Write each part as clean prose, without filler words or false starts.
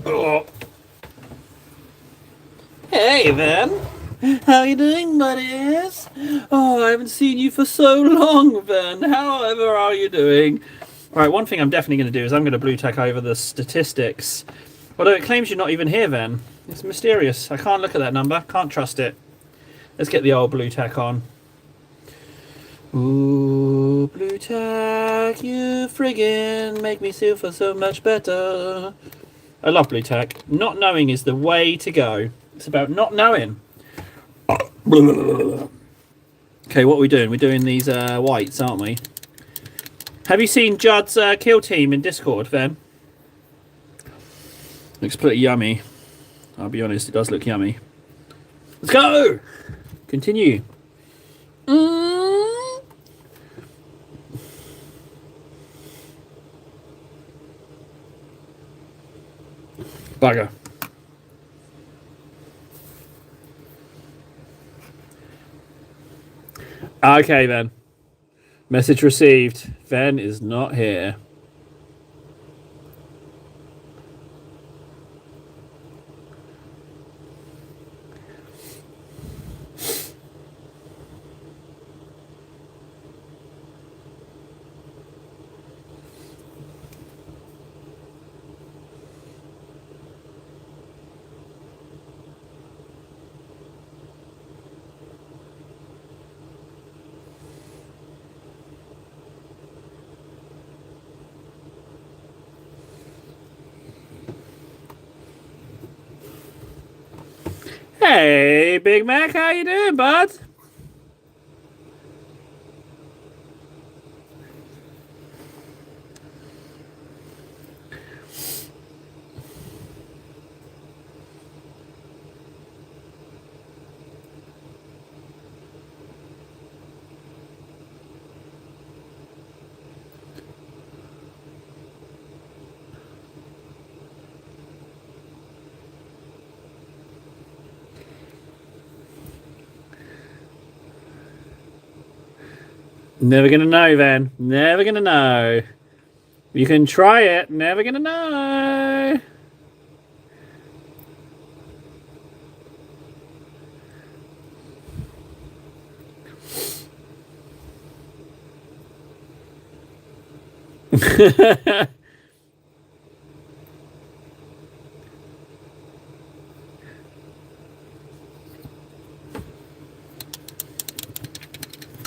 Oh. Hey, Van. How you doing, buddies? Oh, I haven't seen you for so long, Van. However are you doing? Right, one thing I'm definitely going to do is I'm going to blue tack over the statistics. Although it claims you're not even here, Van. It's mysterious. I can't look at that number. Can't trust it. Let's get the old blue tack on. Ooh, blue tack, you friggin' make me feel so much better. I love blue tack. Not knowing is the way to go. It's about not knowing. Okay, what are we doing? We're doing these whites, aren't we? Have you seen Judd's kill team in Discord, Ven? Looks pretty yummy. I'll be honest, it does look yummy. Let's go! Continue. Bugger. Okay, then. Message received. Ven is not here. Hey, Big Mac, how you doing, bud? Never gonna know, Van. Never gonna know. You can try it. Never gonna know.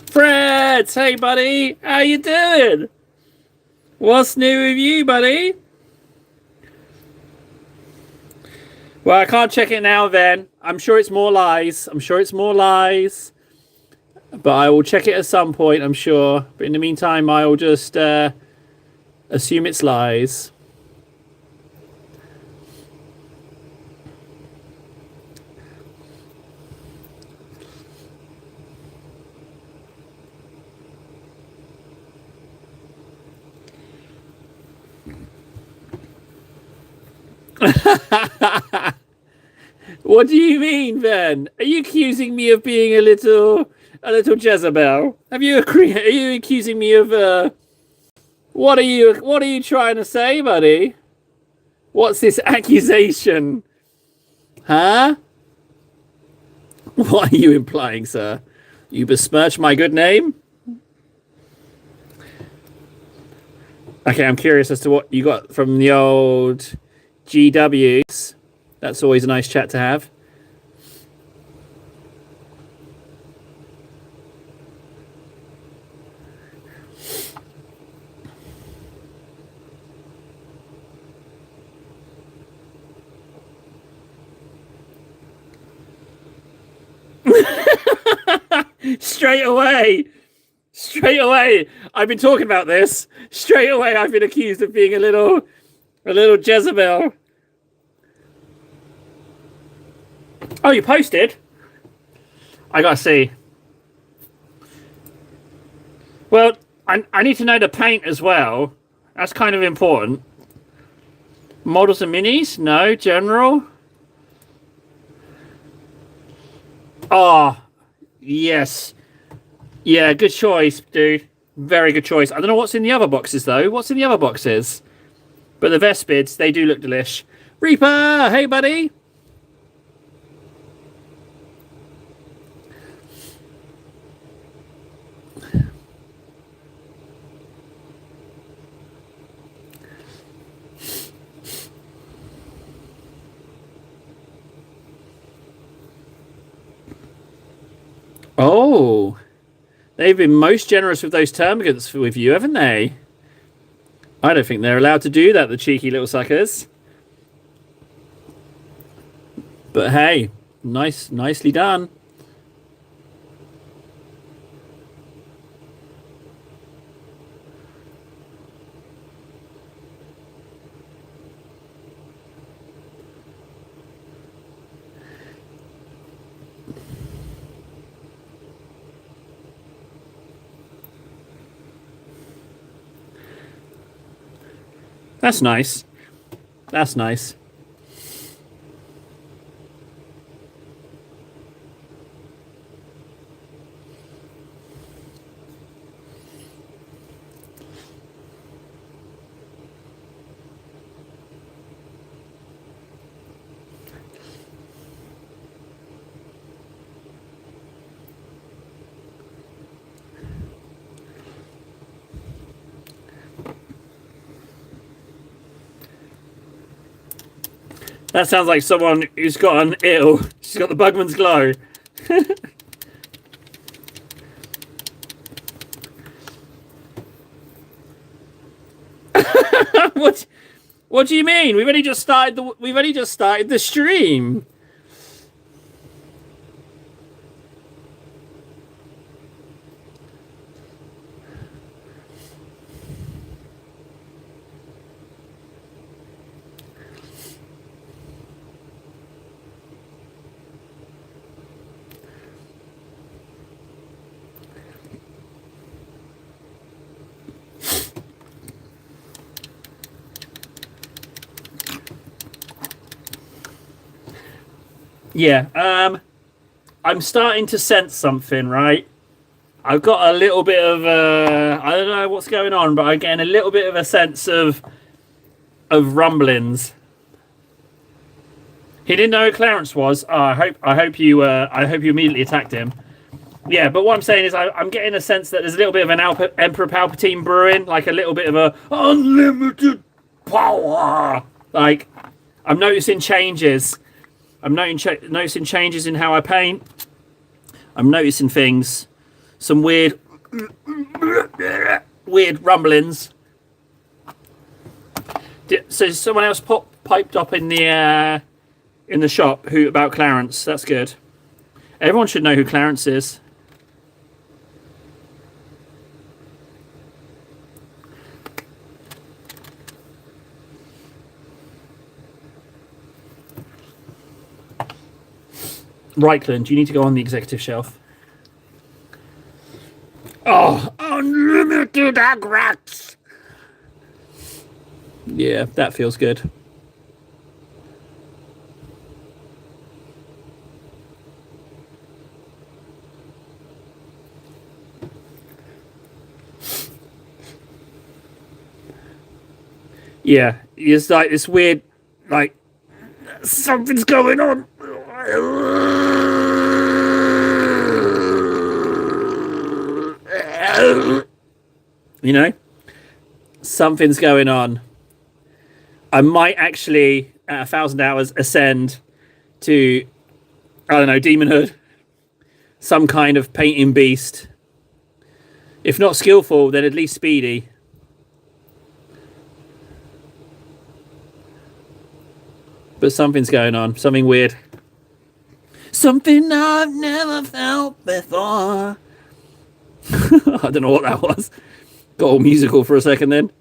Fred, hey buddy, how you doing? What's new with you, buddy? Well, I can't check it now, then. I'm sure it's more lies. I'm sure it's more lies. But I will check it at some point, I'm sure. But in the meantime, I will just assume it's lies. What do you mean, then? Are you accusing me of being a little Jezebel? Are you accusing me of what are you trying to say, buddy? What's this accusation? Huh? What are you implying, sir? You besmirch my good name? Okay, I'm curious as to what you got from the old GWs. That's always a nice chat to have. Straight away. I've been talking about this. Straight away, I've been accused of being a little Jezebel. Oh, you posted? I gotta see. Well, I need to know the paint as well. That's kind of important. Models and minis? No. General? Oh, yes. Yeah, good choice, dude. Very good choice. I don't know what's in the other boxes, though. What's in the other boxes? But the Vespids, they do look delish. Reaper, hey buddy. Oh, they've been most generous with those termagants with you, haven't they? I don't think they're allowed to do that, the cheeky little suckers. But hey, nicely done. That's nice. That's nice. That sounds like someone who's got an ill. She's got the Bugman's glow. What do you mean? We've only just started the stream. Yeah, I'm starting to sense something, right? I've got a little bit of I don't know what's going on, but I'm getting a little bit of a sense of rumblings. He didn't know who Clarence was. Oh, I hope you immediately attacked him. Yeah, but what I'm saying is I'm getting a sense that there's a little bit of an Emperor Palpatine brewing, like a little bit of a unlimited power. Like, I'm noticing changes. I'm noticing changes in how I paint. I'm noticing things. Some weird rumblings. So someone else piped up in the shop about Clarence. That's good. Everyone should know who Clarence is. Reichland, you need to go on the executive shelf. Oh, unlimited agrax. Yeah, that feels good. Yeah, it's like this weird, like, something's going on. You know, something's going on. I might actually, at 1,000 hours, ascend to, I don't know, demonhood, some kind of painting beast. If not skillful, then at least speedy. But something's going on, something weird. Something I've never felt before. I don't know what that was. Got all musical for a second then.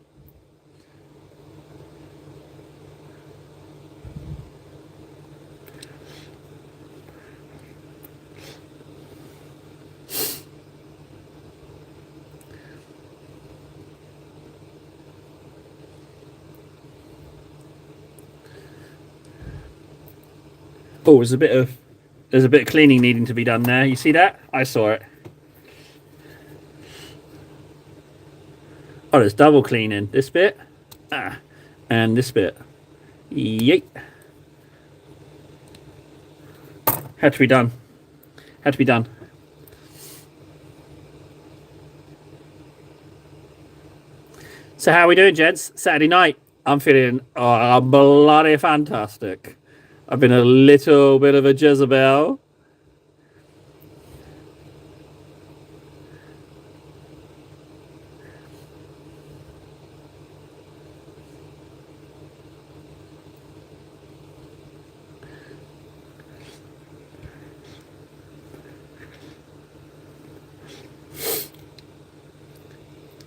Oh, there's a bit of cleaning needing to be done there. You see that? I saw it. Oh, there's double cleaning. This bit, and this bit. Yeet. Had to be done. Had to be done. So how are we doing, gents? Saturday night. I'm feeling bloody fantastic. I've been a little bit of a Jezebel.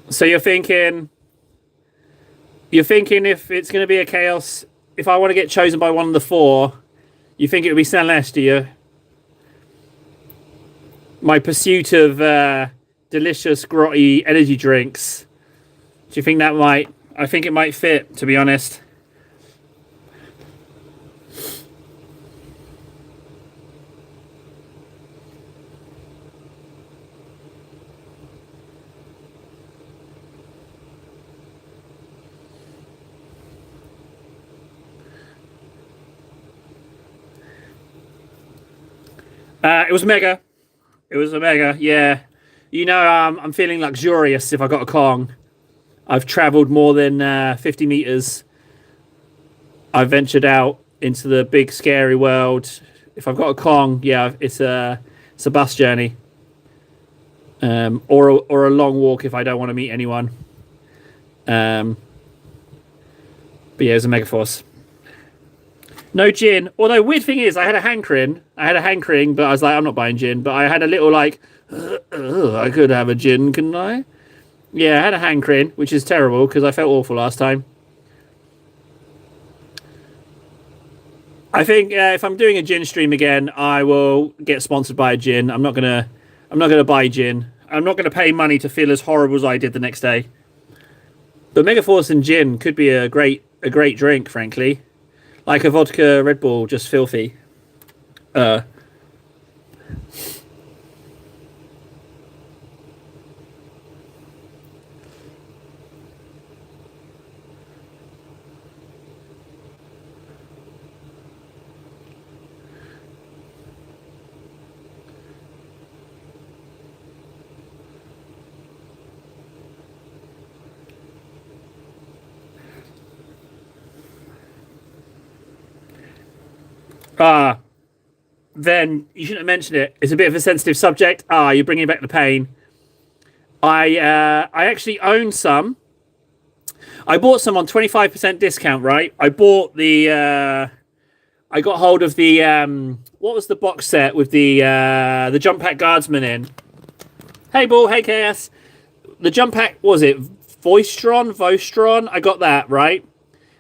So you're thinking if it's going to be a chaos, if I want to get chosen by one of the four, you think it would be Celeste, do you? My pursuit of delicious, grotty energy drinks. Do you think that might... I think it might fit, to be honest. It was mega. It was a mega, yeah. You know, I'm feeling luxurious if I got a Kong. I've travelled more than 50 metres. I've ventured out into the big, scary world. If I've got a Kong, yeah, it's a bus journey. Or a long walk if I don't want to meet anyone. But yeah, it was a Megaforce. No gin. Although, weird thing is, I had a hankering, but I was like, I'm not buying gin. But I had a little like, I could have a gin, couldn't I? Yeah, I had a hankering, which is terrible because I felt awful last time. I think if I'm doing a gin stream again, I will get sponsored by a gin. I'm not gonna buy gin. I'm not gonna pay money to feel as horrible as I did the next day. But Megaforce and gin could be a great drink, frankly. Like a vodka Red Bull, just filthy. Then you shouldn't have mentioned it. It's a bit of a sensitive subject. You're bringing back the pain. I actually own some. I bought some on 25% discount, right? I bought the... I got hold of the... what was the box set with the Jump Pack Guardsman in? Hey, Bull. Hey, KS. The Jump Pack, was it Vostron? I got that, right?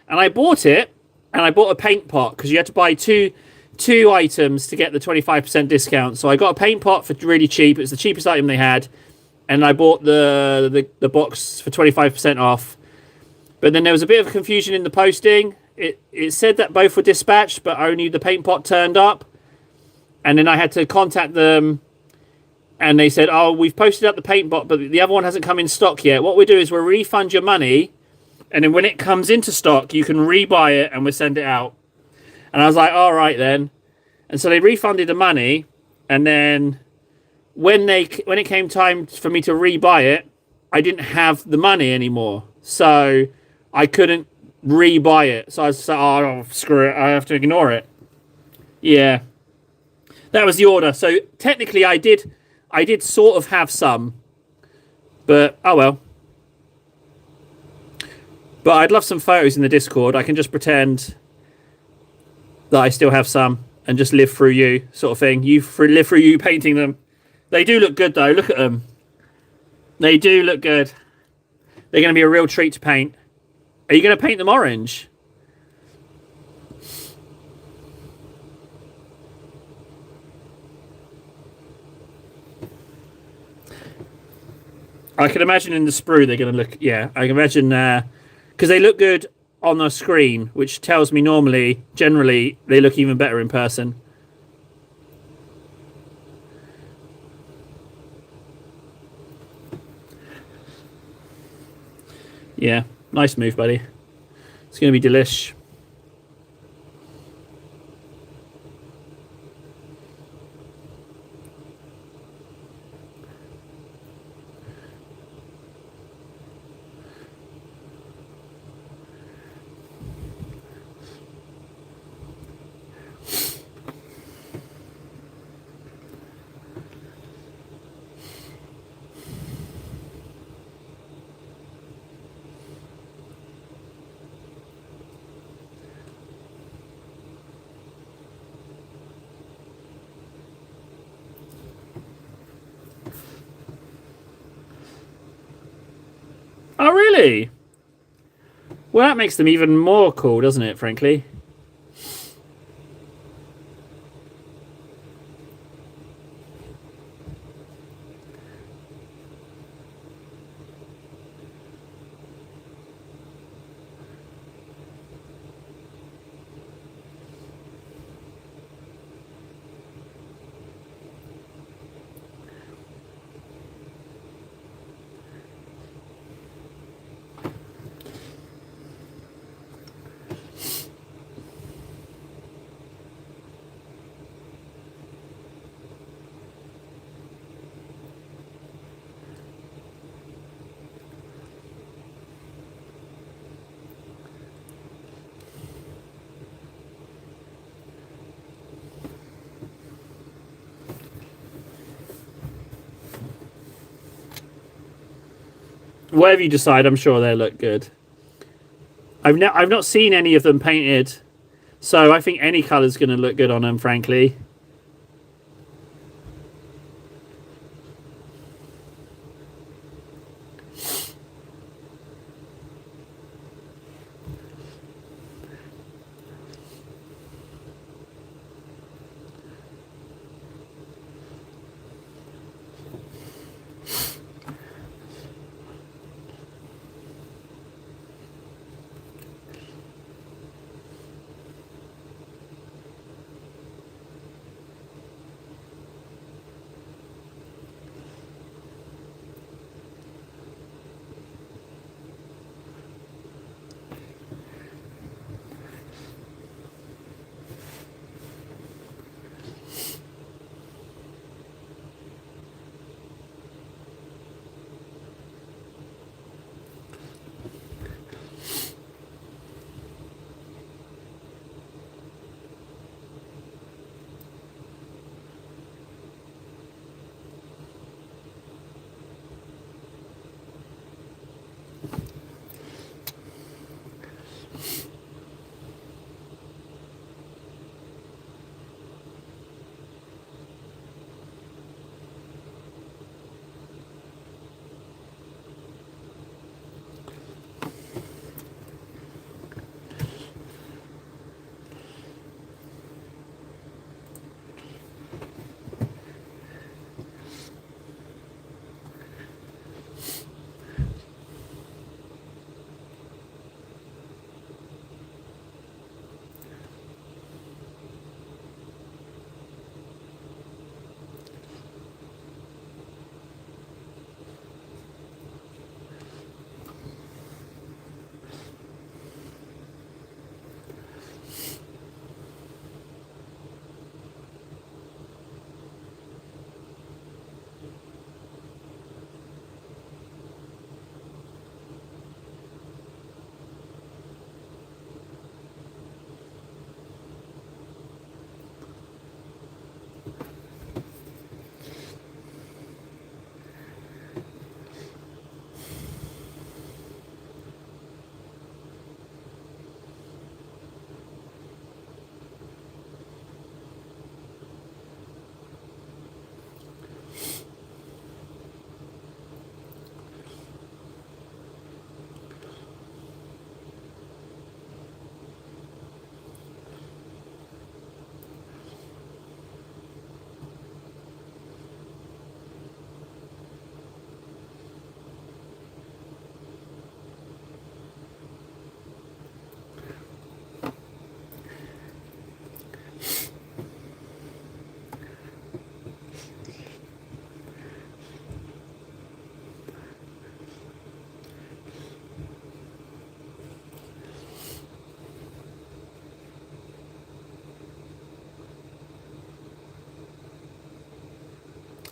And I bought it, and I bought a paint pot, because you had to buy two items to get the 25% discount. So I got a paint pot for really cheap. It was the cheapest item they had. And I bought the box for 25% off. But then there was a bit of confusion in the posting. It said that both were dispatched, but only the paint pot turned up. And then I had to contact them. And they said, oh, we've posted up the paint pot, but the other one hasn't come in stock yet. What we'll do is we'll refund your money. And then when it comes into stock, you can rebuy it and we'll send it out. And I was like, all right then. And so they refunded the money. And then when it came time for me to rebuy it, I didn't have the money anymore. So I couldn't rebuy it. So I was like, oh, screw it. I have to ignore it. Yeah. That was the order. So technically I did sort of have some. But, oh well. But I'd love some photos in the Discord. I can just pretend that I still have some and just live through you, sort of thing. Live through you painting them. They do look good, though. Look at them. They do look good. They're going to be a real treat to paint. Are you going to paint them orange? I can imagine in the sprue they're going to look... Yeah, I can imagine... because they look good on the screen, which tells me generally, they look even better in person. Yeah, nice move, buddy. It's going to be delish. Oh, really? Well, that makes them even more cool, doesn't it, frankly? Whatever you decide, I'm sure they'll look good. I've not seen any of them painted, so I think any colour's going to look good on them, frankly.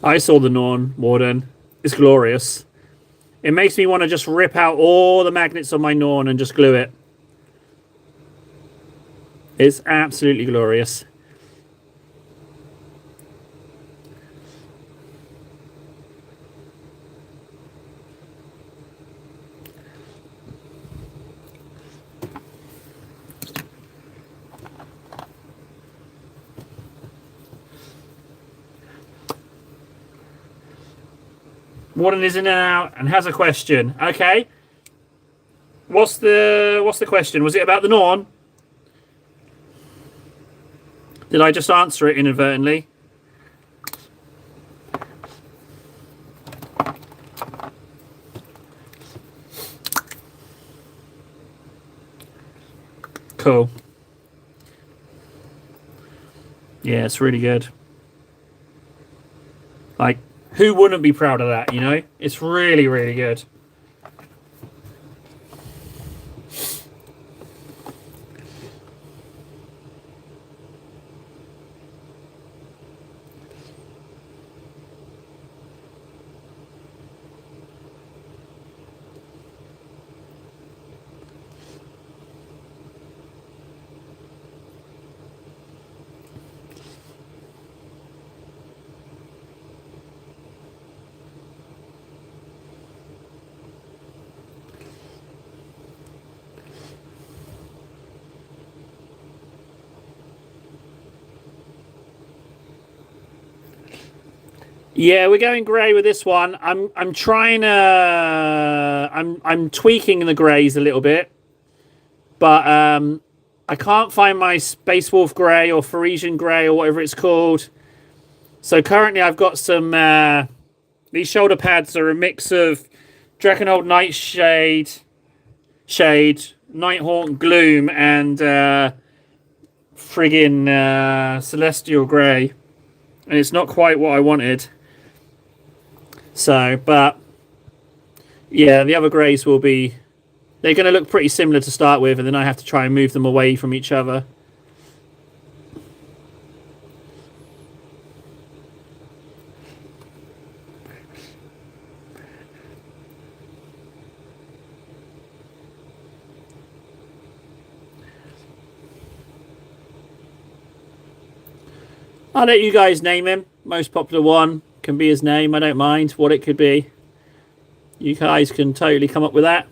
I saw the Norn Warden. It's glorious. It makes me want to just rip out all the magnets on my Norn and just glue it. It's absolutely glorious. Warden is in and out and has a question. Okay. What's the question? Was it about the Norn? Did I just answer it inadvertently? Cool. Yeah, it's really good. Like, who wouldn't be proud of that, you know? It's really, really good. Yeah, we're going grey with this one. I'm trying to I'm tweaking the greys a little bit, but I can't find my Space Wolf grey or Parisian grey or whatever it's called. So currently I've got some these shoulder pads are a mix of Drakenhold Nightshade, Nighthawk Gloom, and friggin' Celestial Grey, and it's not quite what I wanted. So, but yeah, the other greys will be, they're going to look pretty similar to start with, and then I have to try and move them away from each other. I'll let you guys name him. Most popular one can be his name. I don't mind what it could be. You guys can totally come up with that.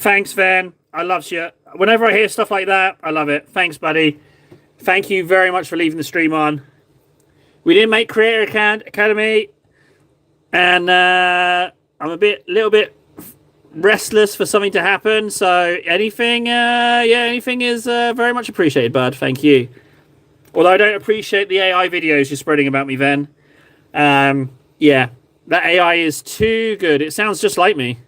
Thanks, Van. I love you. Whenever I hear stuff like that, I love it. Thanks, buddy. Thank you very much for leaving the stream on. We didn't make Creator Academy, and I'm a little bit restless for something to happen. So anything, anything is very much appreciated, bud. Thank you. Although I don't appreciate the AI videos you're spreading about me, Ven. Yeah, that AI is too good. It sounds just like me.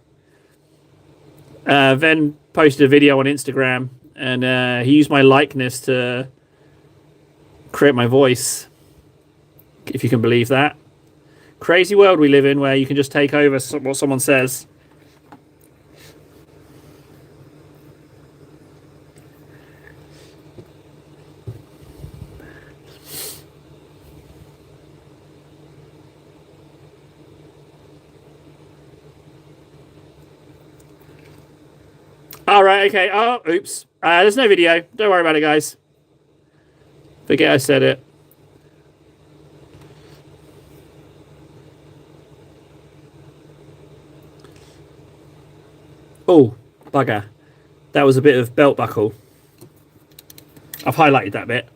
Ven posted a video on Instagram, and he used my likeness to create my voice. If you can believe that. Crazy world we live in where you can just take over what someone says. All right, okay. Oh, oops. There's no video. Don't worry about it, guys. Forget I said it. Oh, bugger. That was a bit of belt buckle. I've highlighted that bit.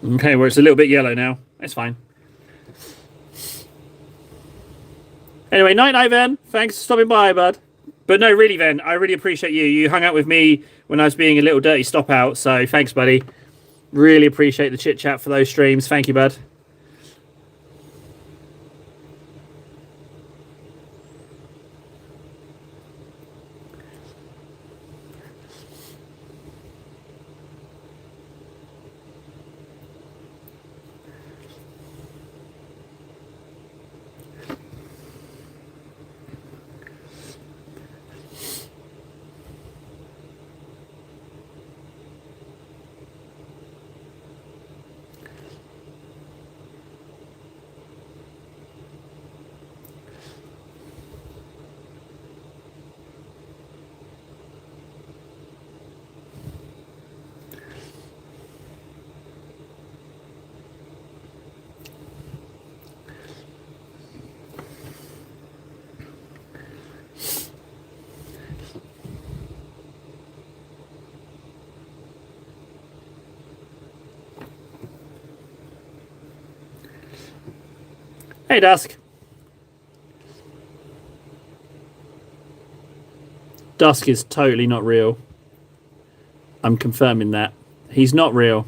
Okay, well, it's a little bit yellow now. That's fine. Anyway, night, Ven. Thanks for stopping by, bud. But no, really, Ven, I really appreciate you. You hung out with me when I was being a little dirty stop out, so thanks, buddy. Really appreciate the chit-chat for those streams. Thank you, bud. Hey, Dusk. Dusk is totally not real. I'm confirming that. He's not real.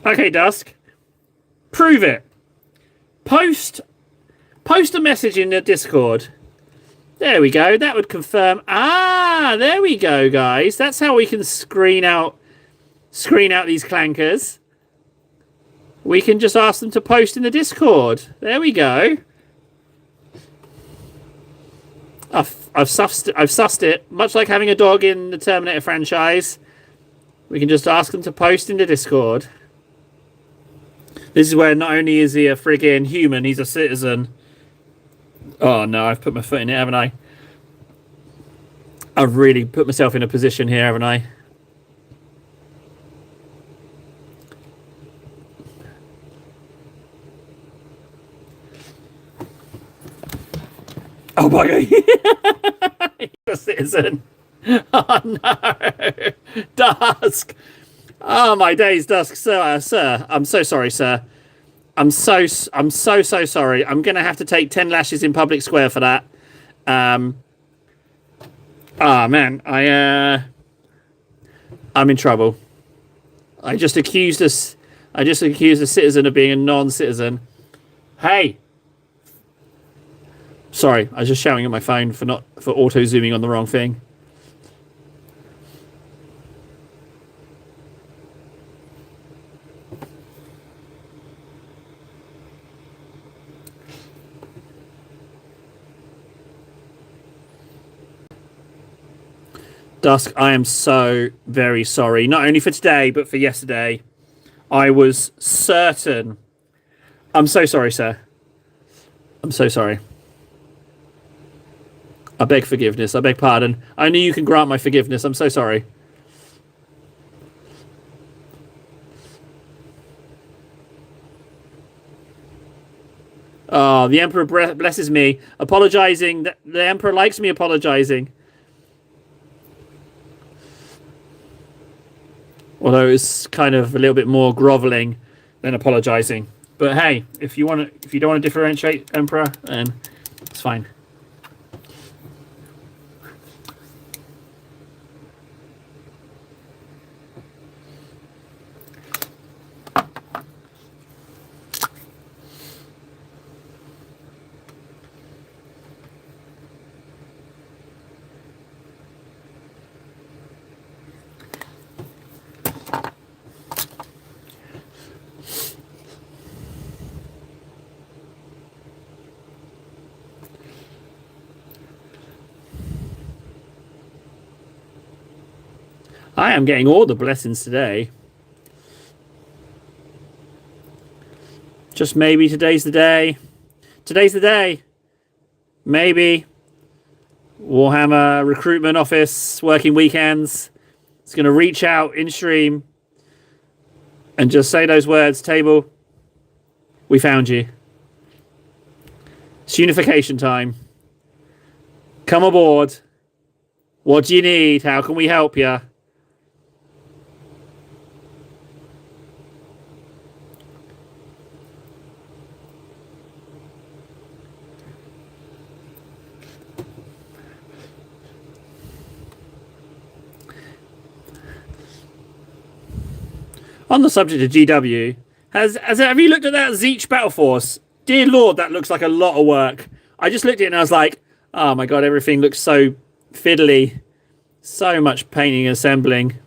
Okay, Dusk. Prove it. Post a message in the Discord. There we go. That would confirm. Ah, there we go, guys. That's how we can screen out these clankers. We can just ask them to post in the Discord. There we go. I've sussed it. Much like having a dog in the Terminator franchise, we can just ask them to post in the Discord. This is where not only is he a friggin' human, he's a citizen. Oh no, I've put my foot in it, haven't I? I've really put myself in a position here, haven't I? Oh bugger! He's a citizen. Oh no, Dusk. Oh my days, Dusk, sir. I'm so sorry, sir. I'm so sorry. I'm gonna have to take 10 lashes in public square for that. Man, I'm in trouble. I just accused a citizen of being a non-citizen. Hey. Sorry, I was just shouting at my phone for auto zooming on the wrong thing. Dusk, I am so very sorry. Not only for today, but for yesterday. I was certain. I'm so sorry, sir. I'm so sorry. I beg forgiveness. I beg pardon. Only you can grant my forgiveness. I'm so sorry. Oh, the Emperor blesses me. Apologizing. The Emperor likes me apologizing. Although it's kind of a little bit more groveling than apologizing. But hey, if you don't want to differentiate, Emperor, then it's fine. I am getting all the blessings today. Just maybe today's the day. Today's the day. Maybe. Warhammer recruitment office working weekends. It's going to reach out in stream and just say those words, table. We found you. It's unification time. Come aboard. What do you need? How can we help you? On the subject of GW, have you looked at that Zeech Battle Force? Dear Lord, that looks like a lot of work. I just looked at it and I was like, oh my god, everything looks so fiddly. So much painting and assembling.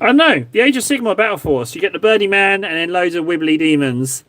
I don't know. The Age of Sigmar Battle Force. You get the Birdie Man and then loads of wibbly demons.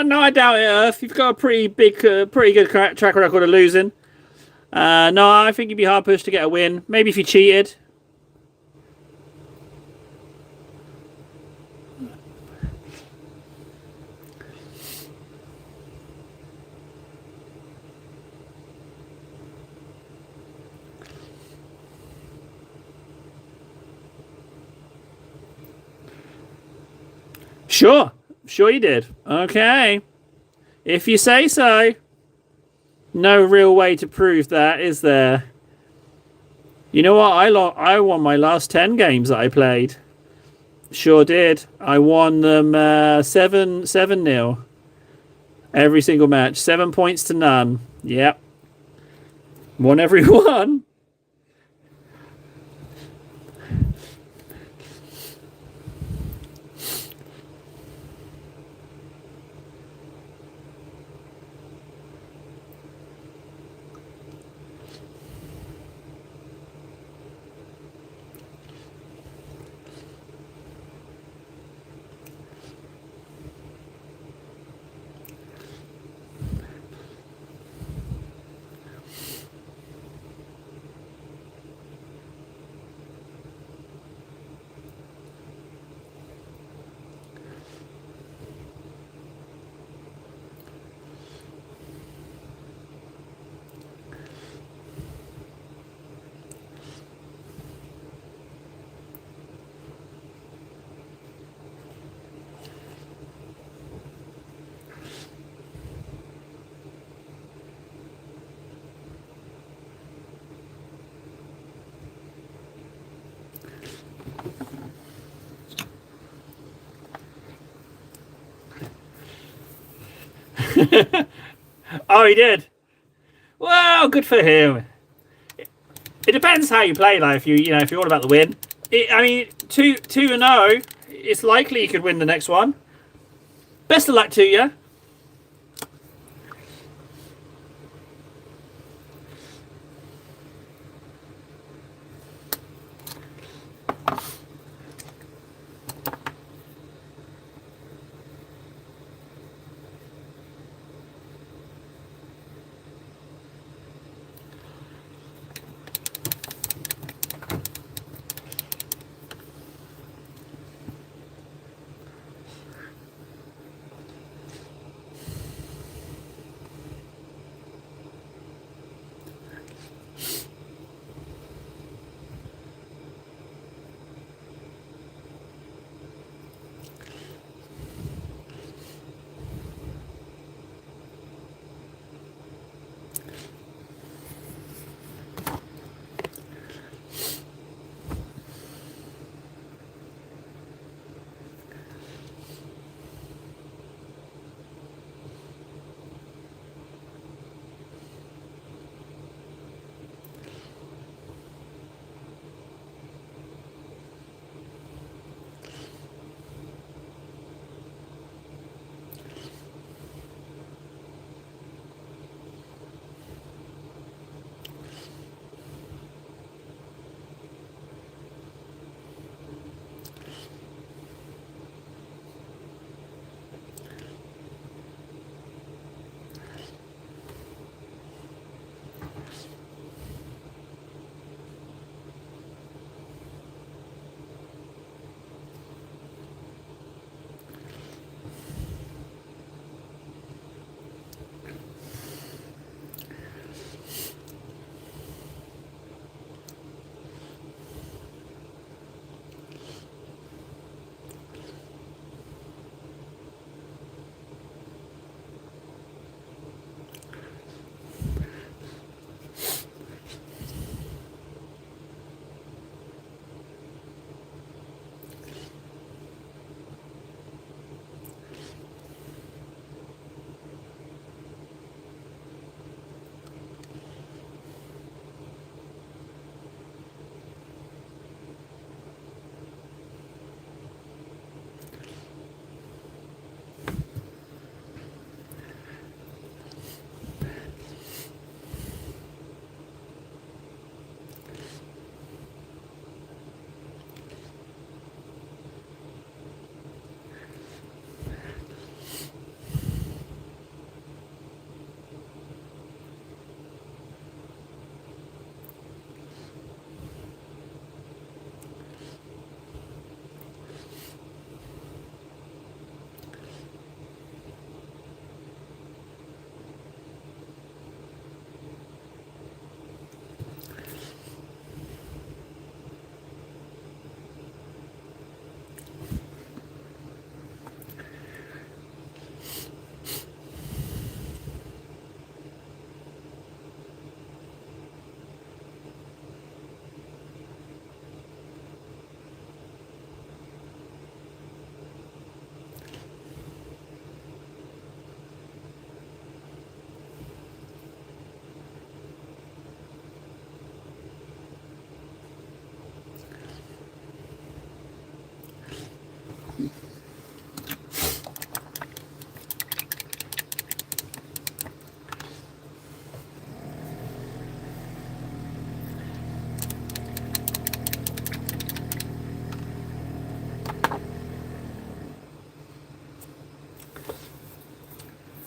No, I doubt it, Earth. You've got a pretty good track record of losing. No, I think you'd be hard pushed to get a win. Maybe if you cheated. Sure you did. Okay. If you say so. No real way to prove that, is there? You know what? I won my last 10 games that I played. Sure did. I won them 7-0. Every single match. 7 points to none. Yep. Won every one. Oh, he did. Well, good for him. It depends how you play. Like, if you're all about the win. I mean, 2-0. It's likely you could win the next one. Best of luck to you.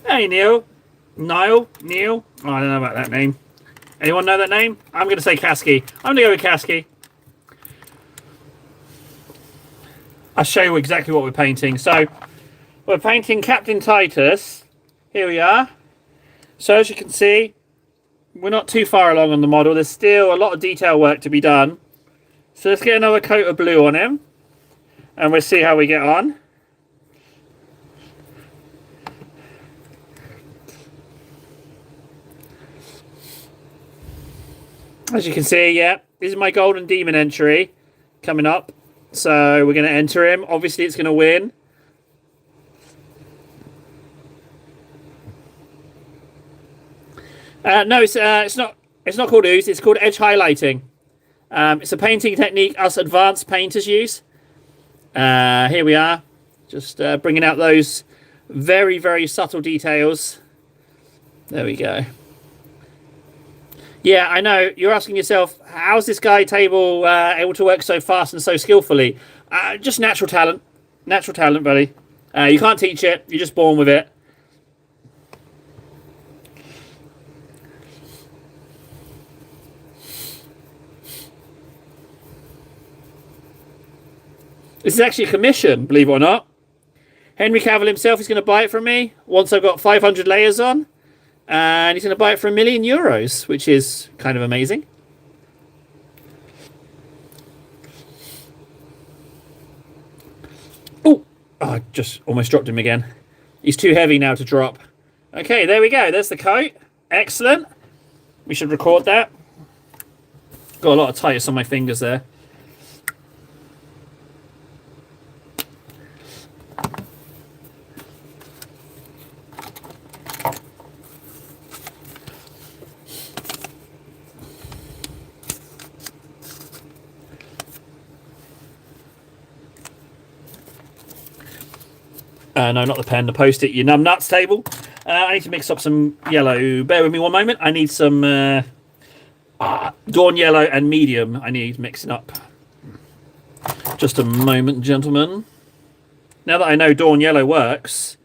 Hey, Neil. Neil? Oh, I don't know about that name. Anyone know that name? I'm going to say Kasky. I'm going to go with Kasky. I'll show you exactly what we're painting. So, we're painting Captain Titus. Here we are. So, as you can see, we're not too far along on the model. There's still a lot of detail work to be done. So, let's get another coat of blue on him. And we'll see how we get on. As you can see, yeah, this is my Golden Demon entry coming up. So we're going to enter him. Obviously, it's going to win. No, it's not. It's not called ooze. It's called edge highlighting. It's a painting technique us advanced painters use. Here we are, just bringing out those very, very subtle details. There we go. Yeah, I know. You're asking yourself, how's this guy table able to work so fast and so skillfully? Just natural talent. Natural talent, buddy. You can't teach it. You're just born with it. This is actually a commission, believe it or not. Henry Cavill himself is going to buy it from me once I've got 500 layers on. And he's going to buy it for €1,000,000, which is kind of amazing. Oh, I just almost dropped him again. He's too heavy now to drop. Okay, there we go. There's the coat. Excellent. We should record that. Got a lot of tightness on my fingers there. No, not the pen, the post-it, you numb nuts table. I need to mix up some yellow. Bear with me one moment. I need some Dawn Yellow and medium. I need mixing up. Just a moment, gentlemen. Now that I know Dawn Yellow works,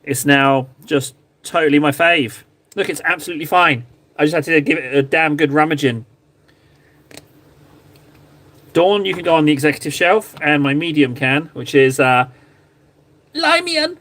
it's now just totally my fave. Look, it's absolutely fine. I just had to give it a damn good rummaging. Dawn, you can go on the executive shelf, and my medium can, which is Limian.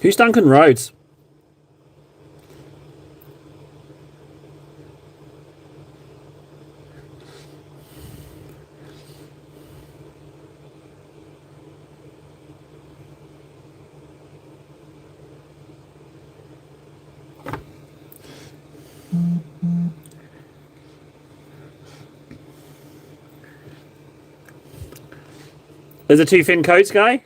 Who's Duncan Rhodes? There's a two thin coats guy.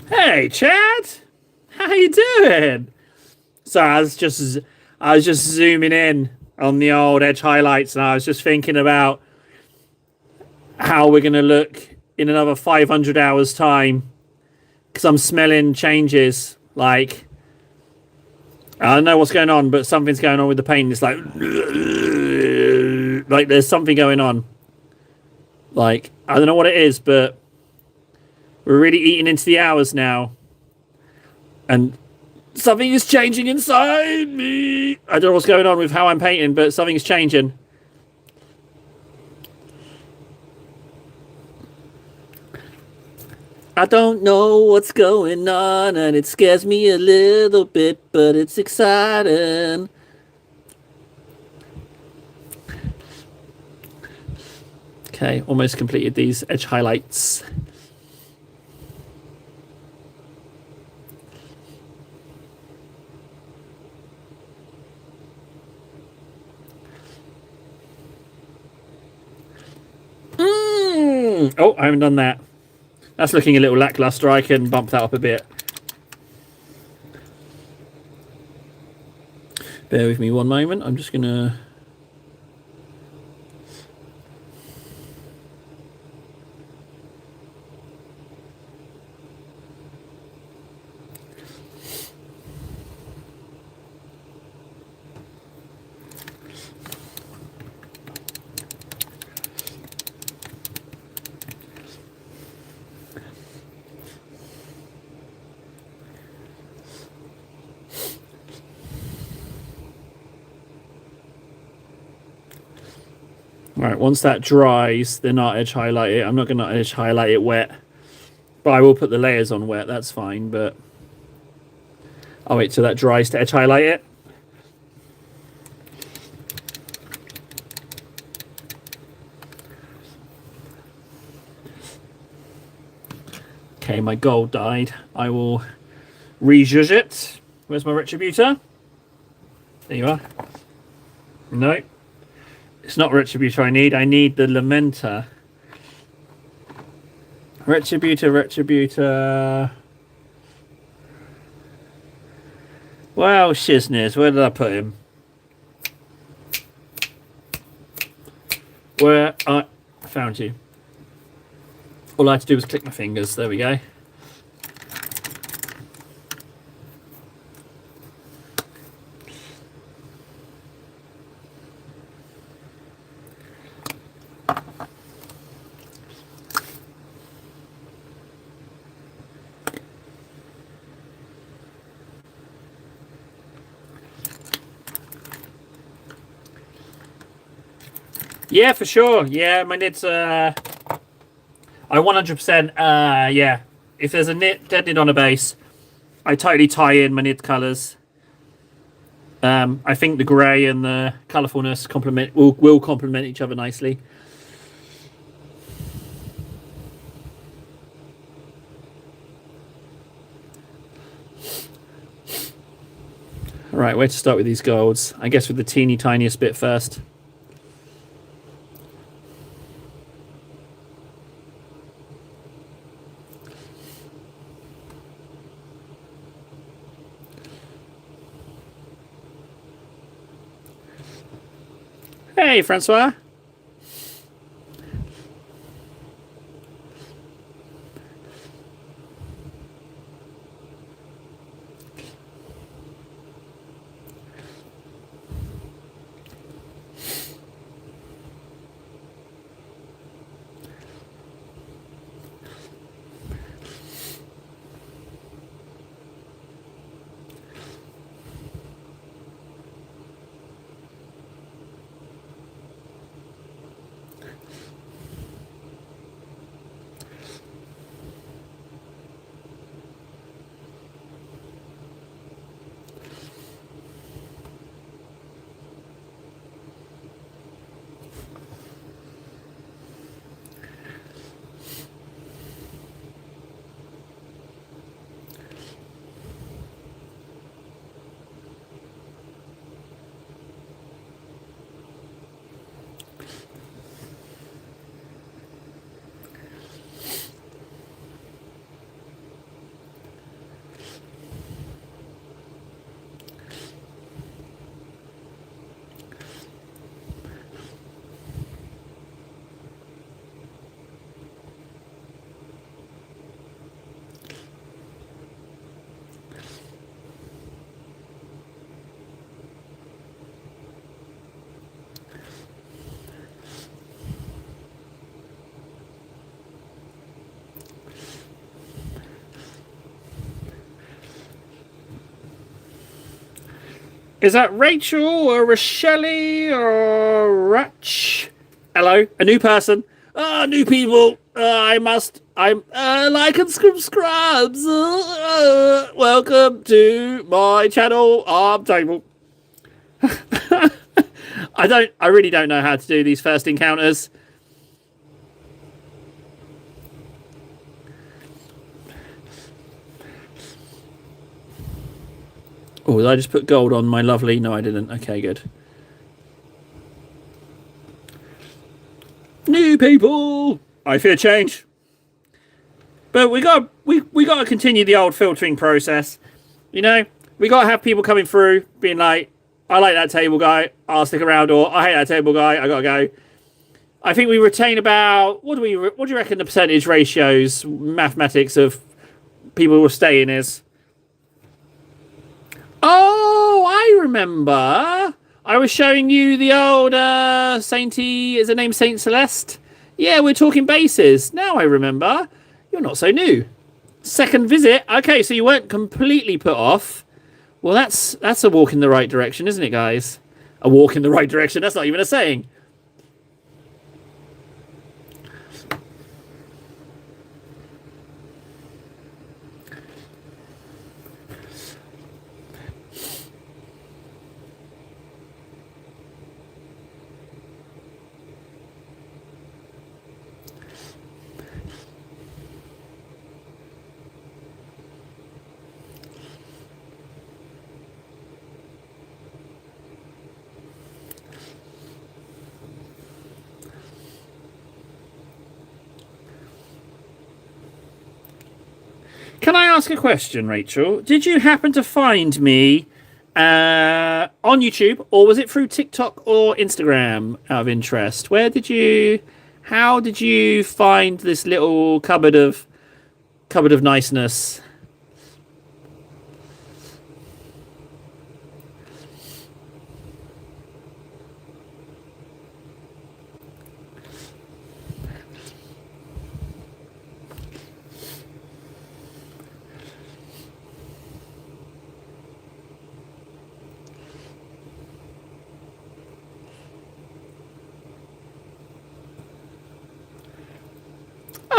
Hey, Chad, how you doing? So I was just zooming in on the old Edge highlights, and I was just thinking about how we're gonna look in another 500 hours time because I'm smelling changes. Like I don't know what's going on, but something's going on with the paint. It's like there's something going on. Like I don't know what it is, but we're really eating into the hours now, and something is changing inside me. I don't know what's going on with how I'm painting, but something is changing. I don't know what's going on, and it scares me a little bit, but it's exciting. Okay, almost completed these edge highlights. Oh, I haven't done that. That's looking a little lackluster. I can bump that up a bit. Bear with me one moment. I'm just going to... Right, once that dries, then I'll edge highlight it. I'm not going to edge highlight it wet, but I will put the layers on wet. That's fine, but I'll wait till that dries to edge highlight it. Okay, my gold died. I will rejudge it. Where's my Retributor? There you are. No. It's not Retributor I need. I need the Lamenter. Retributor. Well, shizness. Where did I put him? Where I found you. All I had to do was click my fingers. There we go. Yeah, for sure. Yeah, my nids. I 100%. Yeah. If there's a dead nid on a base, I totally tie in my nid colours. I think the grey and the colourfulness will complement each other nicely. Right, where to start with these golds? I guess with the teeny tiniest bit first. Hey, Francois. Is that Rachel or Rochelle or Ratch? Hello, a new person. New people. I'm like and subscribes. Welcome to my channel, Arm Table. I really don't know how to do these first encounters. Oh, did I just put gold on my lovely? No, I didn't. Okay, good. New people. I fear change. But we got to continue the old filtering process. You know, we got to have people coming through being like, I like that table guy, I'll stick around, or I hate that table guy, I gotta go. I think we retain about what do you reckon the percentage ratios mathematics of people who are staying is? Oh, I remember. I was showing you the old Sainty. Is her name Saint Celeste? Yeah, we're talking bases. Now I remember. You're not so new. Second visit. Okay, so you weren't completely put off. Well, that's a walk in the right direction, isn't it, guys? A walk in the right direction. That's not even a saying. Can I ask a question, Rachel? Did you happen to find me on YouTube, or was it through TikTok or Instagram? Out of interest, how did you find this little cupboard of niceness?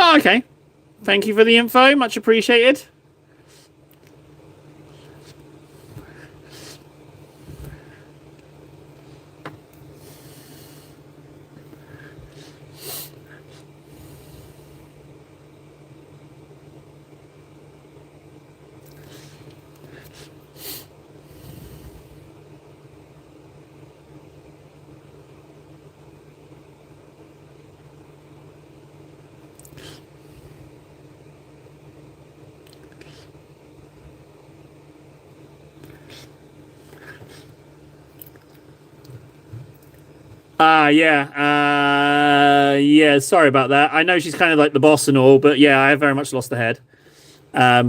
Oh, okay. Thank you for the info. Much appreciated. Yeah. Sorry about that. I know she's kind of like the boss and all, but yeah, I have very much lost the head. I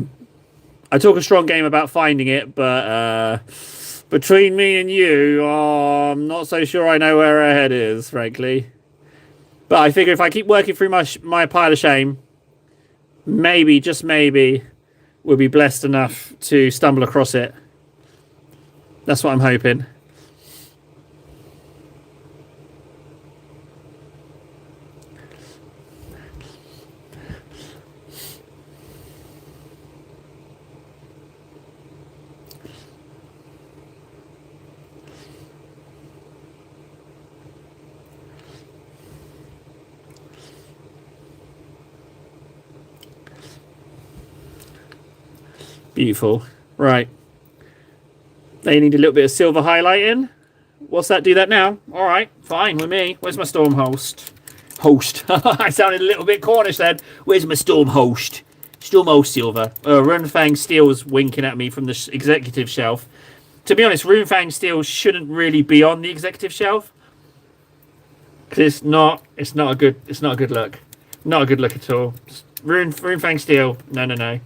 talk a strong game about finding it, but between me and you, I'm not so sure I know where her head is, frankly. But I figure if I keep working through my pile of shame, maybe, just maybe, we'll be blessed enough to stumble across it. That's what I'm hoping. Beautiful. Right. They need a little bit of silver highlighting. What's that? Do that now? All right. Fine with me. Where's my storm host? I sounded a little bit Cornish then. Where's my storm host? Storm host silver. Runefang Steel's winking at me from the executive shelf. To be honest, Runefang Steel shouldn't really be on the executive shelf. Because it's not a good look. Not a good look at all. Runefang Steel. No.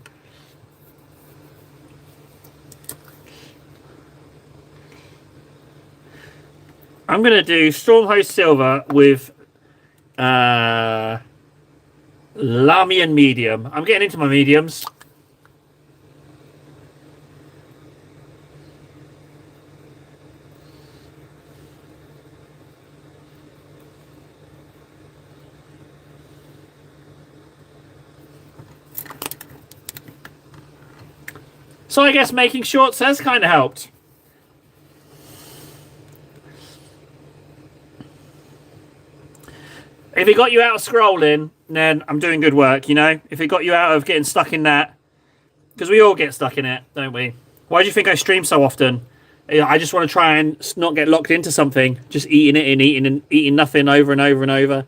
I'm going to do Stormhost Silver with Lamian Medium. I'm getting into my mediums. So I guess making shorts has kind of helped. If it got you out of scrolling, then I'm doing good work, you know? If it got you out of getting stuck in that, because we all get stuck in it, don't we? Why do you think I stream so often? I just want to try and not get locked into something, just eating it and eating nothing over and over and over.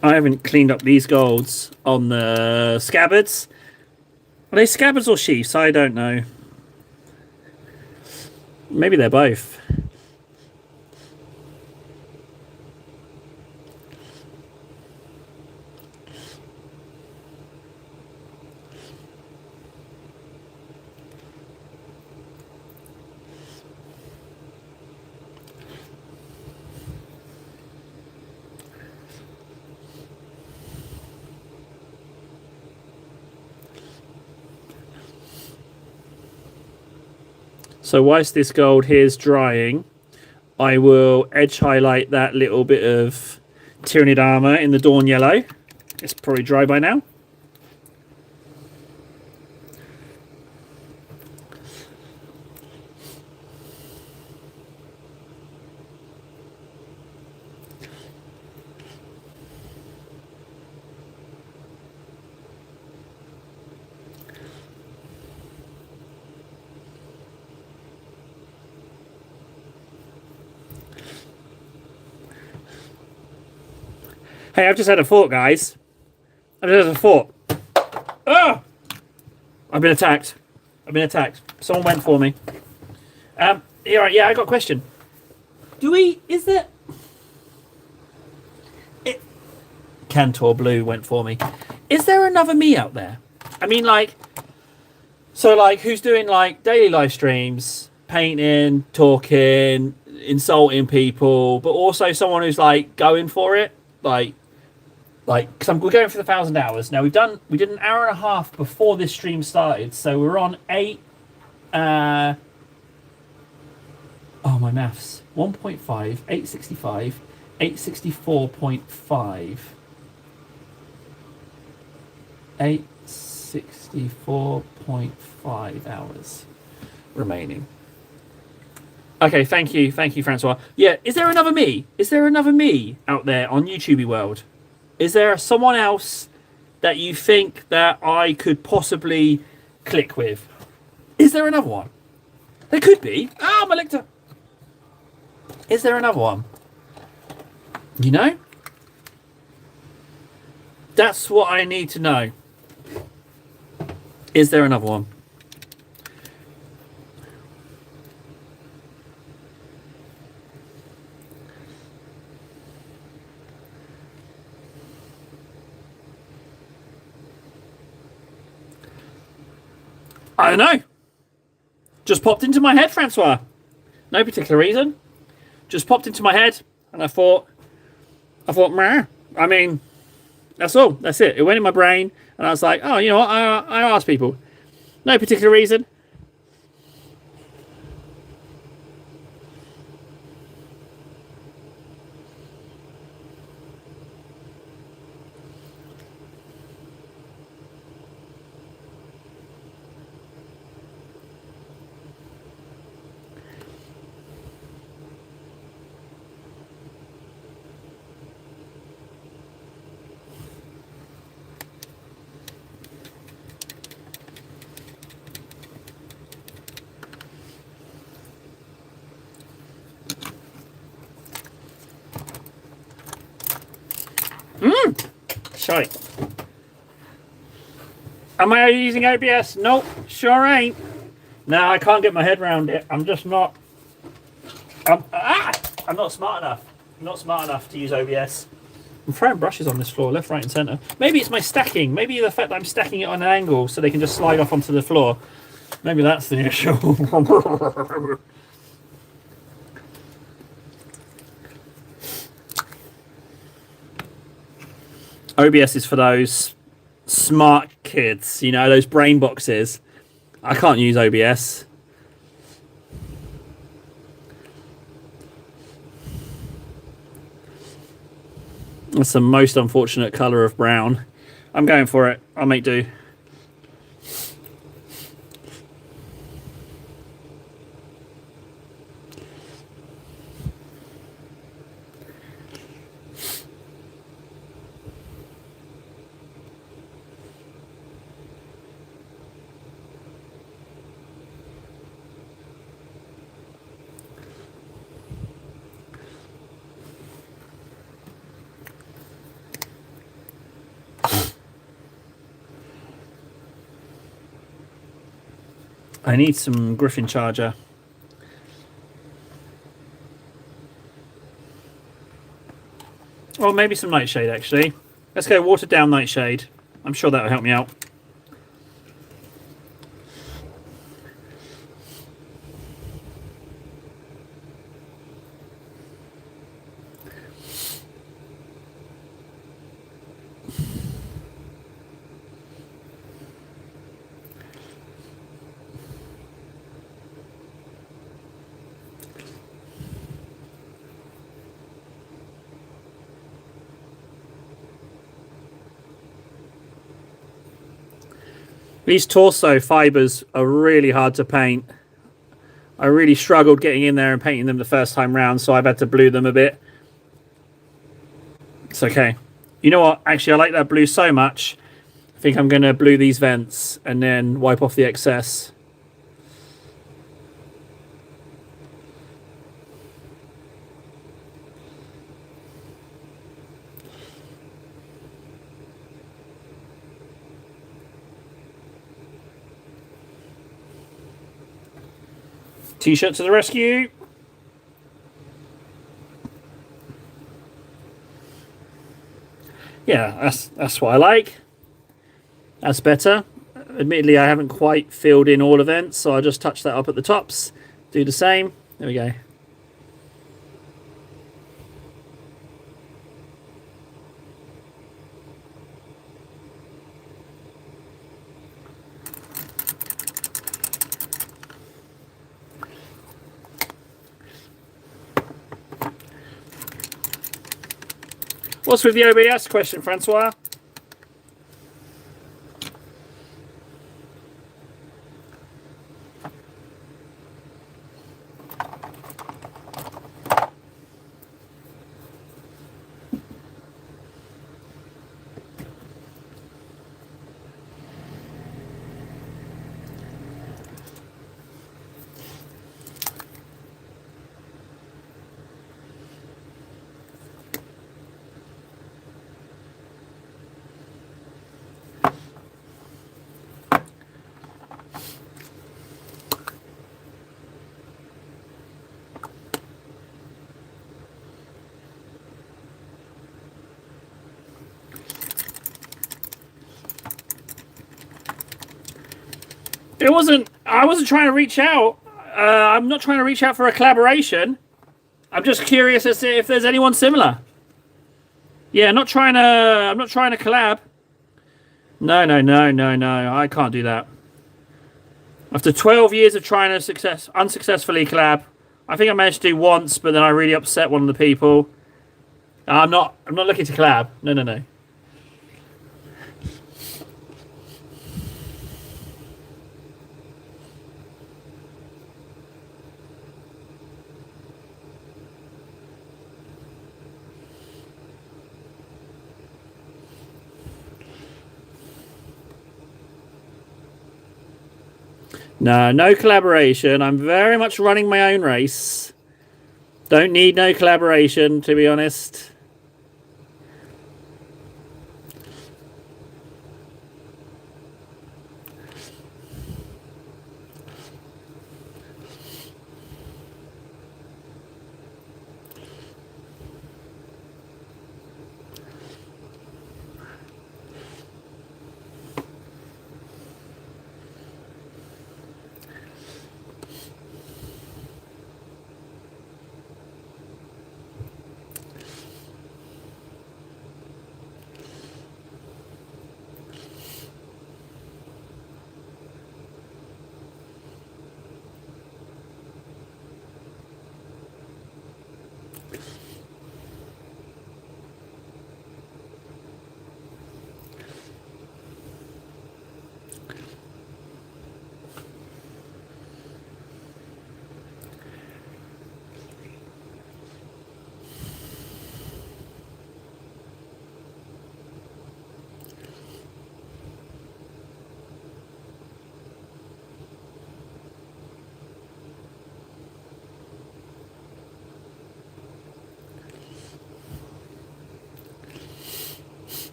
I haven't cleaned up these golds on the scabbards. Are they scabbards or sheaths? I don't know. Maybe they're both. So whilst this gold here is drying, I will edge highlight that little bit of Tyranid armor in the Dawn Yellow. It's probably dry by now. Hey, I've just had a thought, guys. I've just had a thought. Oh! I've been attacked. I've been attacked. Someone went for me. Yeah, I got a question. Is there... Cantor Blue went for me. Is there another me out there? I mean, like... So like, who's doing like daily live streams, painting, talking, insulting people, but also someone who's like going for it, because we're going for the 1,000 hours now. We did an hour and a half before this stream started, so we're on 8. Oh, my maths. 1.5, 865, 864.5. 864.5 hours remaining. Okay, thank you, Francois. Yeah, is there another me? Is there another me out there on YouTubey world? Is there someone else that you think that I could possibly click with? Is there another one? There could be. Ah, my lector. Is there another one? You know? That's what I need to know. Is there another one? I don't know. Just popped into my head, Francois. No particular reason. Just popped into my head, and I thought, meh. I mean, that's all. That's it. It went in my brain, and I was like, oh, you know what? I ask people. No particular reason. Shite. Am I using OBS? Nope, sure ain't. No, I can't get my head around it. I'm just not. I'm not smart enough. I'm not smart enough to use OBS. I'm throwing brushes on this floor, left, right, and centre. Maybe it's my stacking. Maybe the fact that I'm stacking it on an angle so they can just slide off onto the floor. Maybe that's the issue. OBS is for those smart kids, you know, those brain boxes. I can't use OBS. That's the most unfortunate colour of brown. I'm going for it. I'll make do. I need some Griffin charger. Or maybe some Nightshade, actually. Let's go watered down Nightshade. I'm sure that will help me out. These torso fibres are really hard to paint. I really struggled getting in there and painting them the first time round, so I've had to blue them a bit. It's okay. You know what? Actually, I like that blue so much. I think I'm going to blue these vents and then wipe off the excess. T-shirt to the rescue. Yeah, that's what I like. That's better. Admittedly, I haven't quite filled in all events, so I'll just touch that up at the tops. Do the same. There we go. What's with the OBS question, Francois? I wasn't trying to reach out. I'm not trying to reach out for a collaboration. I'm just curious as to if there's anyone similar. Yeah, I'm not trying to collab. No. I can't do that. After 12 years of trying to unsuccessfully collab, I think I managed to do once, but then I really upset one of the people. I'm not looking to collab. No. No collaboration. I'm very much running my own race. Don't need no collaboration, to be honest.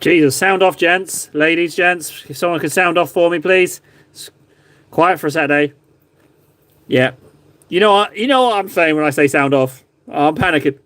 Jesus, sound off, gents, ladies, gents. If someone could sound off for me, please. It's quiet for a Saturday. Yeah. You know what? You know what I'm saying when I say sound off. I'm panicking.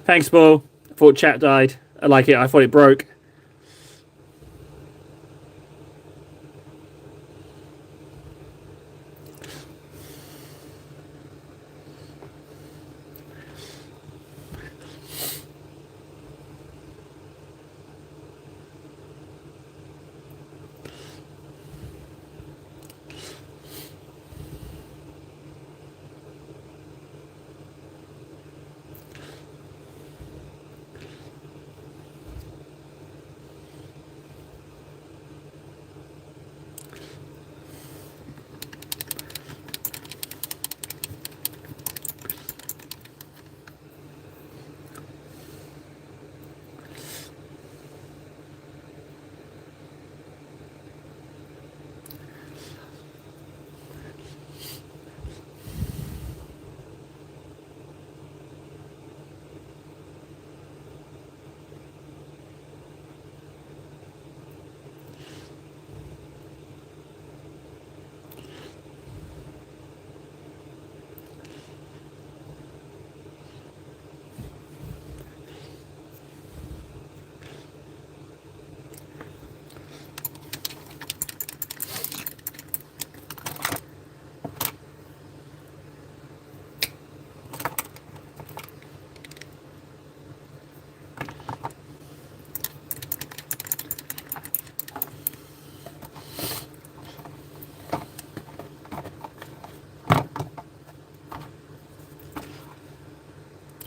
Thanks, Paul. I thought chat died. I like it. I thought it broke.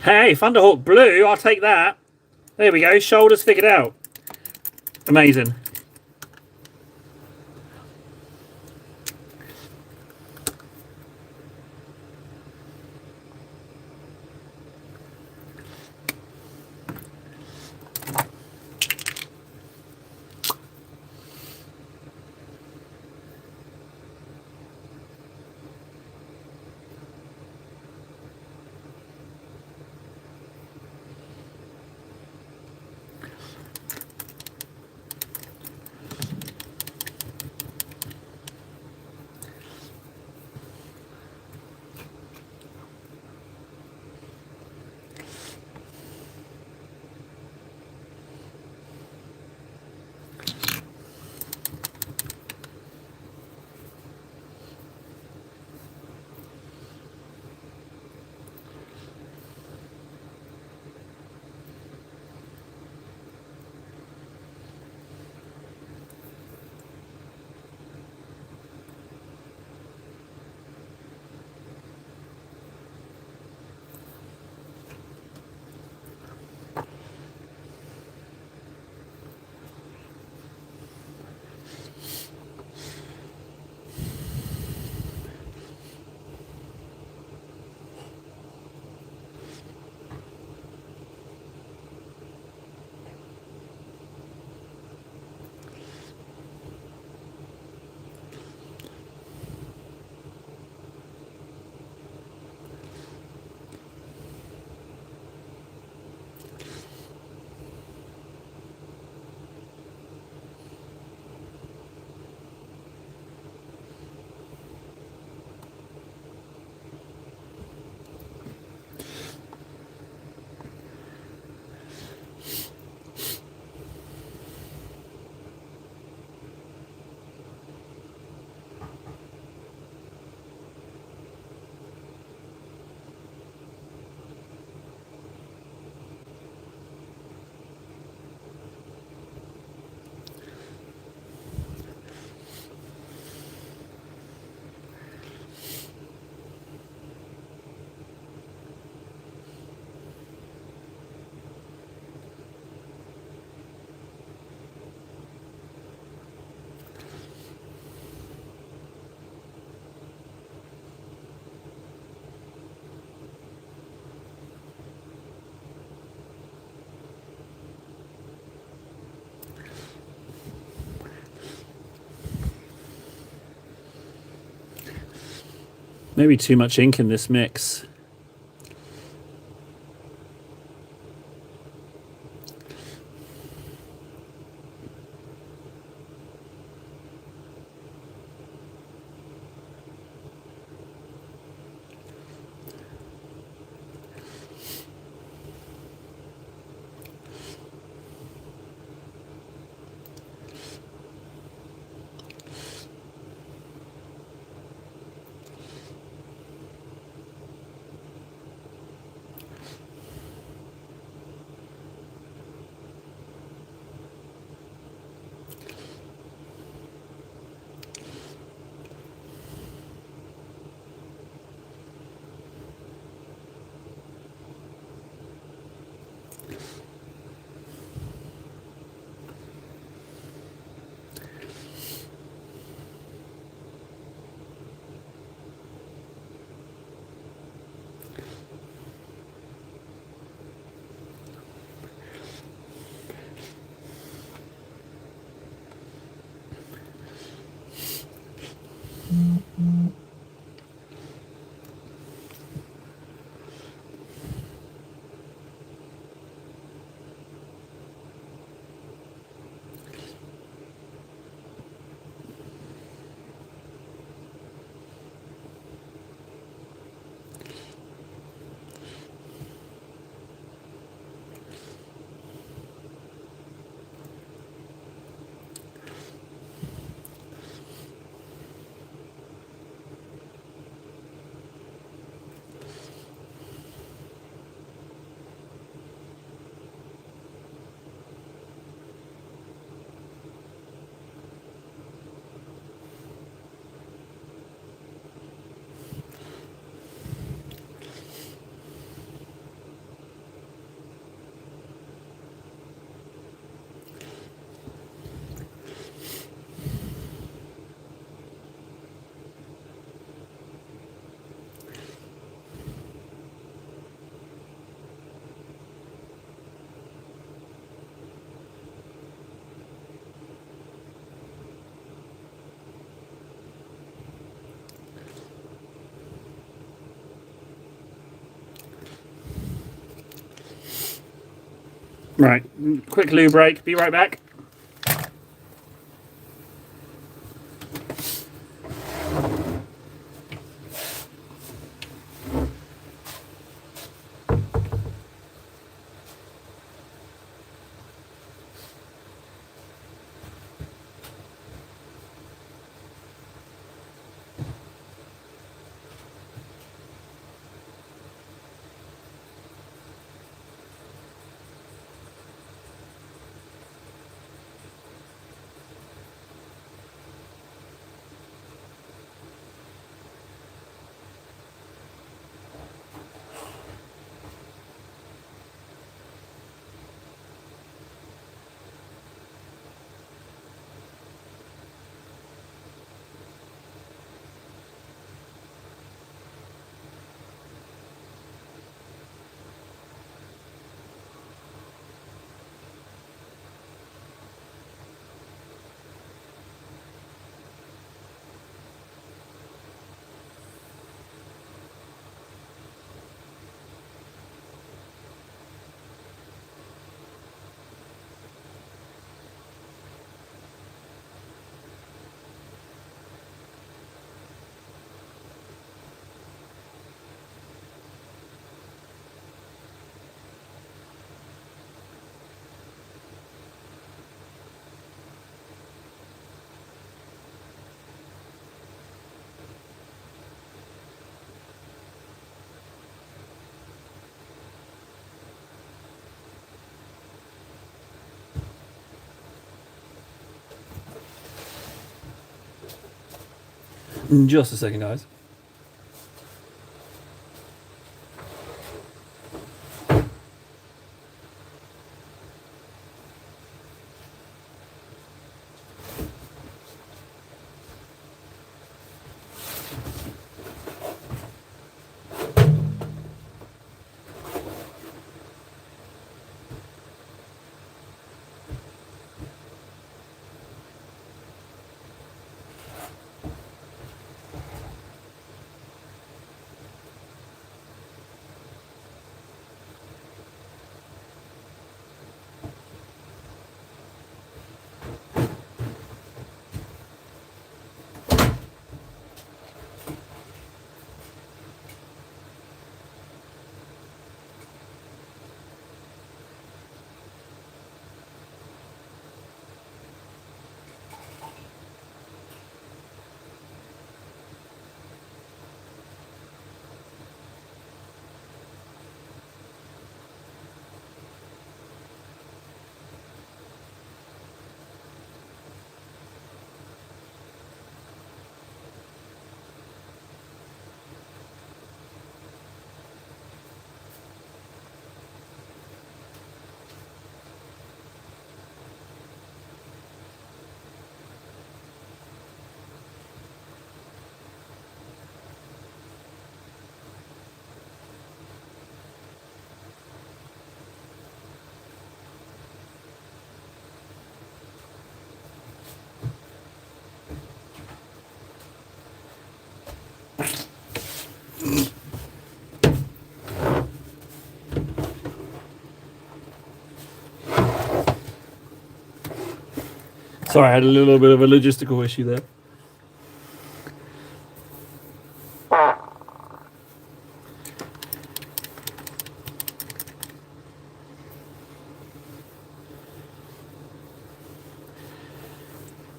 Hey, Thunderhawk Blue, I'll take that. There we go, shoulders figured out. Amazing. Maybe too much ink in this mix. Right, quick loo break. Be right back. Just a second, guys. Sorry, I had a little bit of a logistical issue there.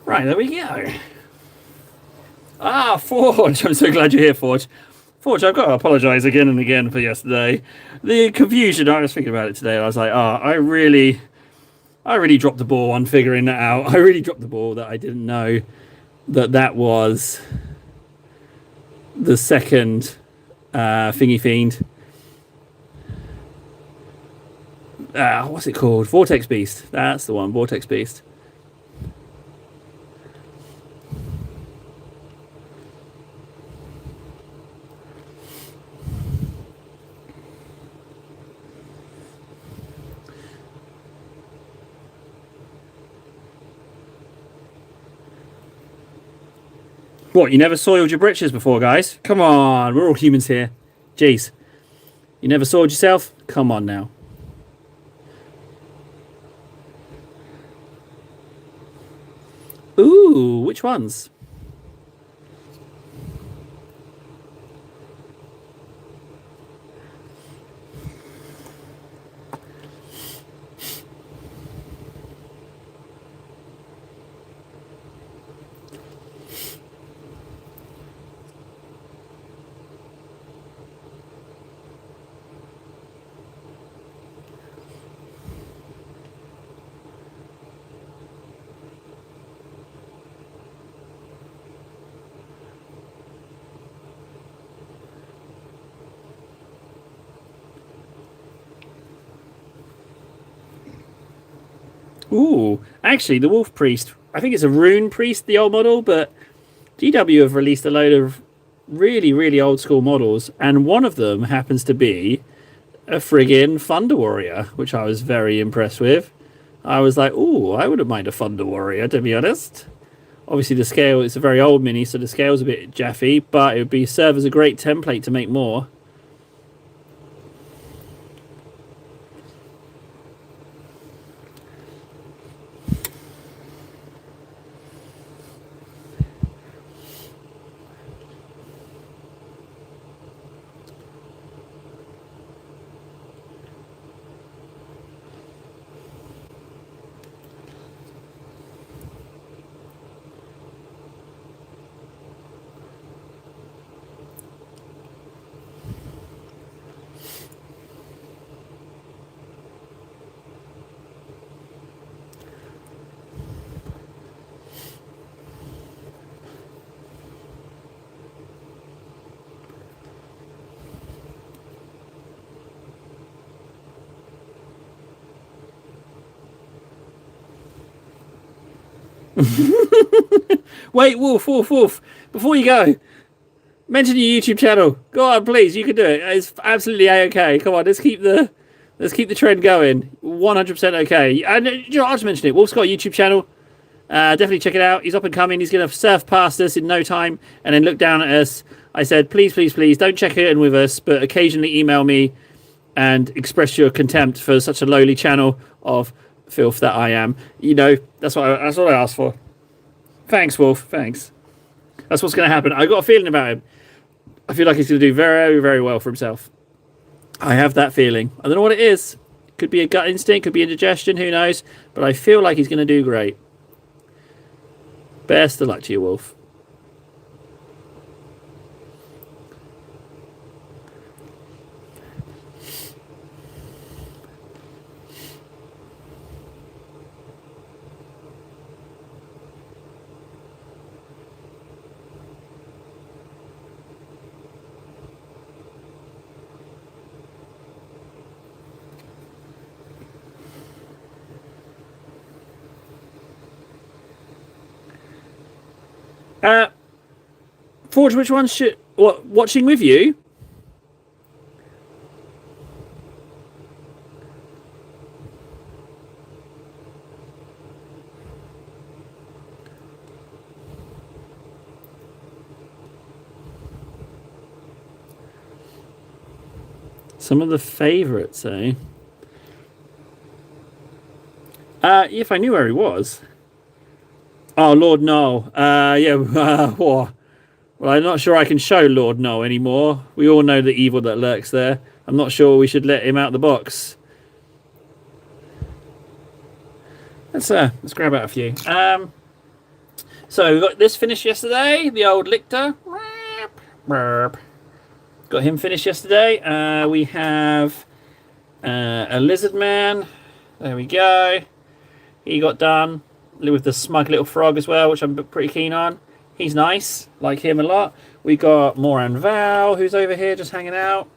Right, there we go. Ah, Forge. I'm so glad you're here, Forge. Forge, I've got to apologise again and again for yesterday. The confusion, I was thinking about it today, and I was like, I really dropped the ball on figuring that out. I really dropped the ball that I didn't know that was the second Thingy Fiend. What's it called? Vortex Beast. That's the one, Vortex Beast. What, you never soiled your britches before, guys? Come on, we're all humans here. Jeez. You never soiled yourself? Come on now. Ooh, which ones? Ooh, actually, the Wolf Priest, I think it's a Rune Priest, the old model, but GW have released a load of really, really old school models, and one of them happens to be a friggin' Thunder Warrior, which I was very impressed with. I was like, ooh, I wouldn't mind a Thunder Warrior, to be honest. Obviously, the scale, it's a very old mini, so the scale's a bit jaffy, but it would serve as a great template to make more. Wait, Wolf, before you go, mention your YouTube channel. Go on, please, you can do it. It's absolutely A-okay. Come on, let's keep the trend going. 100% okay. And you know, I'll just mention it. Wolf's got a YouTube channel. Definitely check it out. He's up and coming. He's going to surf past us in no time and then look down at us. I said, please, don't check it in with us, but occasionally email me and express your contempt for such a lowly channel of filth that I am. You know, that's what I asked for. Thanks, Wolf. Thanks. That's what's going to happen. I got a feeling about him. I feel like he's going to do very, very well for himself. I have that feeling. I don't know what it is. Could be a gut instinct, could be indigestion, who knows? But I feel like he's going to do great. Best of luck to you, Wolf. Forge, which one should... What, watching with you? Some of the favourites, eh? If I knew where he was... Oh, Lord no. Yeah. What? Well, I'm not sure I can show Lord No anymore. We all know the evil that lurks there. I'm not sure we should let him out the box. Let's grab out a few. So we got this finished yesterday. The old Lictor. Got him finished yesterday. We have a Lizard Man. There we go. He got done with the smug little frog as well, which I'm pretty keen on. He's nice, like him a lot. We got Moran Val, who's over here just hanging out.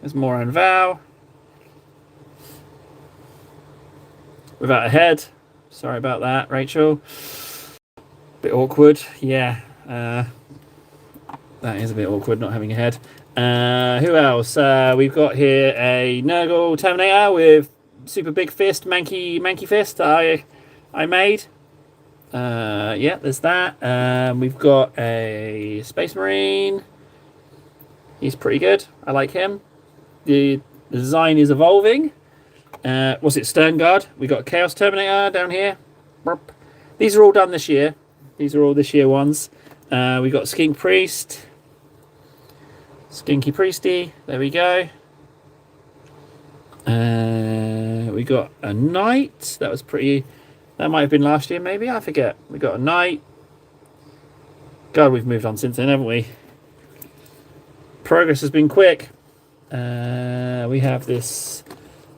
There's Moran Val. Without a head. Sorry about that, Rachel. Bit awkward, yeah. That is a bit awkward, not having a head. Who else? We've got here a Nurgle Terminator with super big fist, manky fist that I made. Yeah, there's that. We've got a Space Marine. He's pretty good. I like him. The design is evolving. Was it Sterngard? We got a Chaos Terminator down here. These are all done this year. These are all this year ones. We got Skink Priest. Skinky Priesty. There we go. We got a Knight. That was pretty... That might have been last year, maybe. I forget. We got a Knight. God, we've moved on since then, haven't we? Progress has been quick. We have this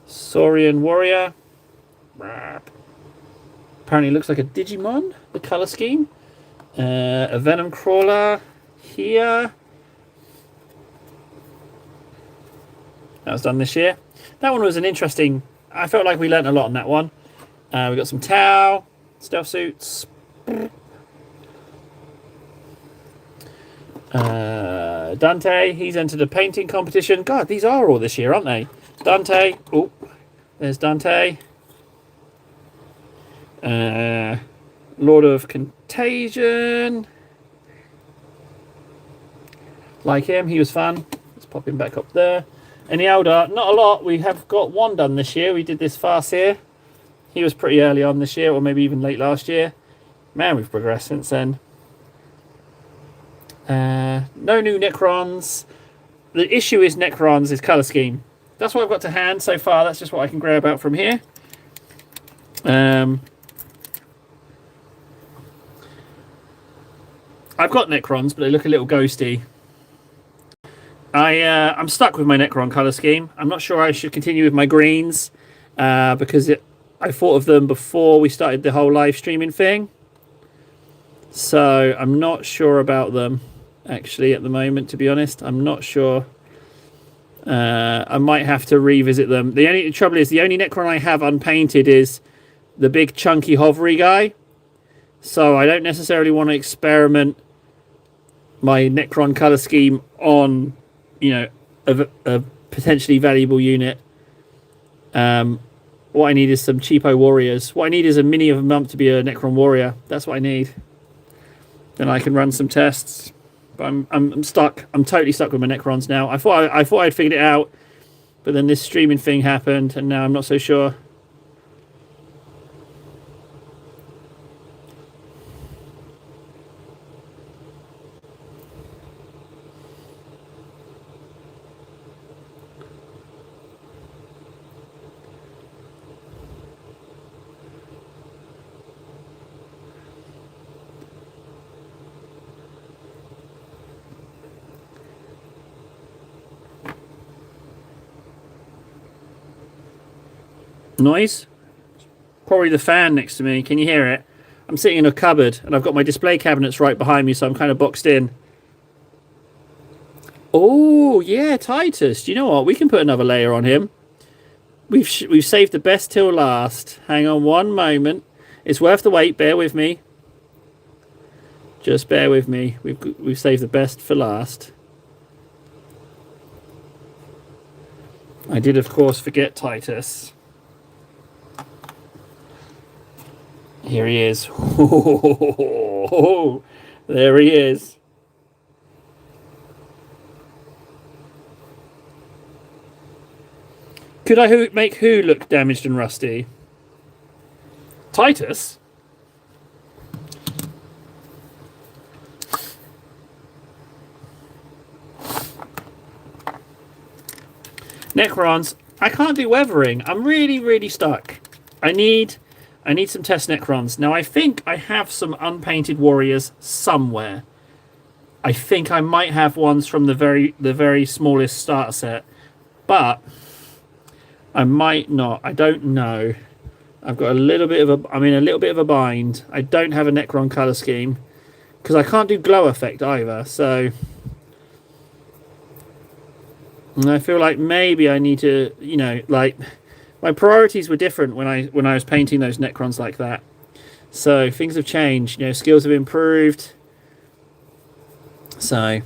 Saurian Warrior. Apparently looks like a Digimon, the colour scheme. A Venom Crawler here. That was done this year. That one was an interesting... I felt like we learnt a lot on that one. We got some Tau, stealth suits. Dante, he's entered a painting competition. God, these are all this year, aren't they? Dante. Oh, there's Dante. Lord of Contagion. Like him, he was fun. Let's pop him back up there. And the Eldar, not a lot. We have got one done this year. We did this Farseer. He was pretty early on this year, or maybe even late last year. Man, we've progressed since then. No new Necrons. The issue is Necrons' colour scheme. That's what I've got to hand so far. That's just what I can grab out from here. I've got Necrons, but they look a little ghosty. I'm stuck with my Necron colour scheme. I'm not sure I should continue with my greens because I thought of them before we started the whole live streaming thing. So I'm not sure about them actually at the moment, to be honest. I'm not sure. I might have to revisit them. The trouble is the only Necron I have unpainted is the big chunky hovery guy. So I don't necessarily want to experiment my Necron colour scheme on, you know, a potentially valuable unit. What I need is some cheapo warriors. What I need is a mini of a month to be a Necron warrior. That's what I need. Then I can run some tests. But I'm stuck. I'm totally stuck with my Necrons now. I thought I'd figured it out, but then this streaming thing happened, and now I'm not so sure. Noise? Probably the fan next to me. Can you hear it? I'm sitting in a cupboard and I've got my display cabinets right behind me, so I'm kind of boxed in. Oh, yeah, Titus. Do you know what? We can put another layer on him. We've saved the best till last. Hang on one moment. It's worth the wait. Bear with me. Just bear with me. We've saved the best for last. I did, of course, forget Titus. Here he is. Oh, there he is. Could I make who look damaged and rusty? Titus? Necrons. I can't do weathering. I'm really, really stuck. I need some test Necrons. Now, I think I have some unpainted warriors somewhere. I think I might have ones from the very smallest starter set, but I might not. I don't know. I've got I'm in a little bit of a bind. I don't have a Necron color scheme because I can't do glow effect either. So and I feel like maybe I need to, like my priorities were different when I was painting those Necrons like that. So things have changed. Skills have improved. So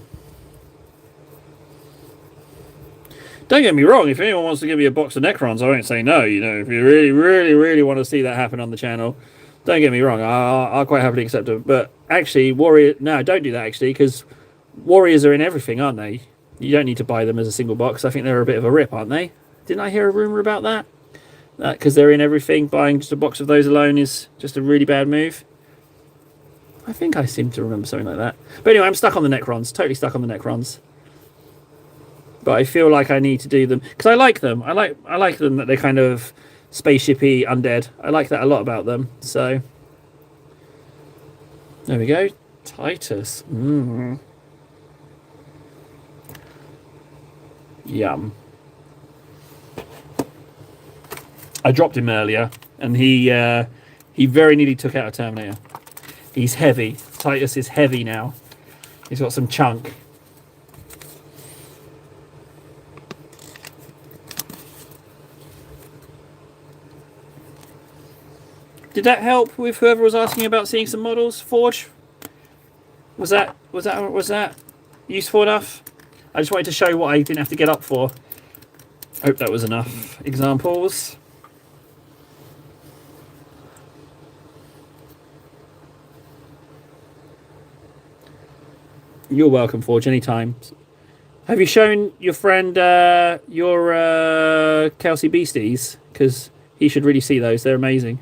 don't get me wrong. If anyone wants to give me a box of Necrons, I won't say no. If you really, really, really want to see that happen on the channel, don't get me wrong. I'll quite happily accept it. But actually, no, don't do that actually, because warriors are in everything, aren't they? You don't need to buy them as a single box. I think they're a bit of a rip, aren't they? Didn't I hear a rumor about that? Because they're in everything, buying just a box of those alone is just a really bad move. I think I seem to remember something like that. But anyway, I'm stuck on the Necrons. Totally stuck on the Necrons. But I feel like I need to do them because I like them. I like them that they're kind of spaceshipy undead. I like that a lot about them. So there we go. Titus. Yum. I dropped him earlier, and he very nearly took out a Terminator. He's heavy. Titus is heavy now. He's got some chunk. Did that help with whoever was asking about seeing some models? Forge? Was that useful enough? I just wanted to show what I didn't have to get up for. Hope that was enough examples. You're welcome, Forge, anytime. Have you shown your friend your Kelsey Beasties? Because he should really see those. They're amazing.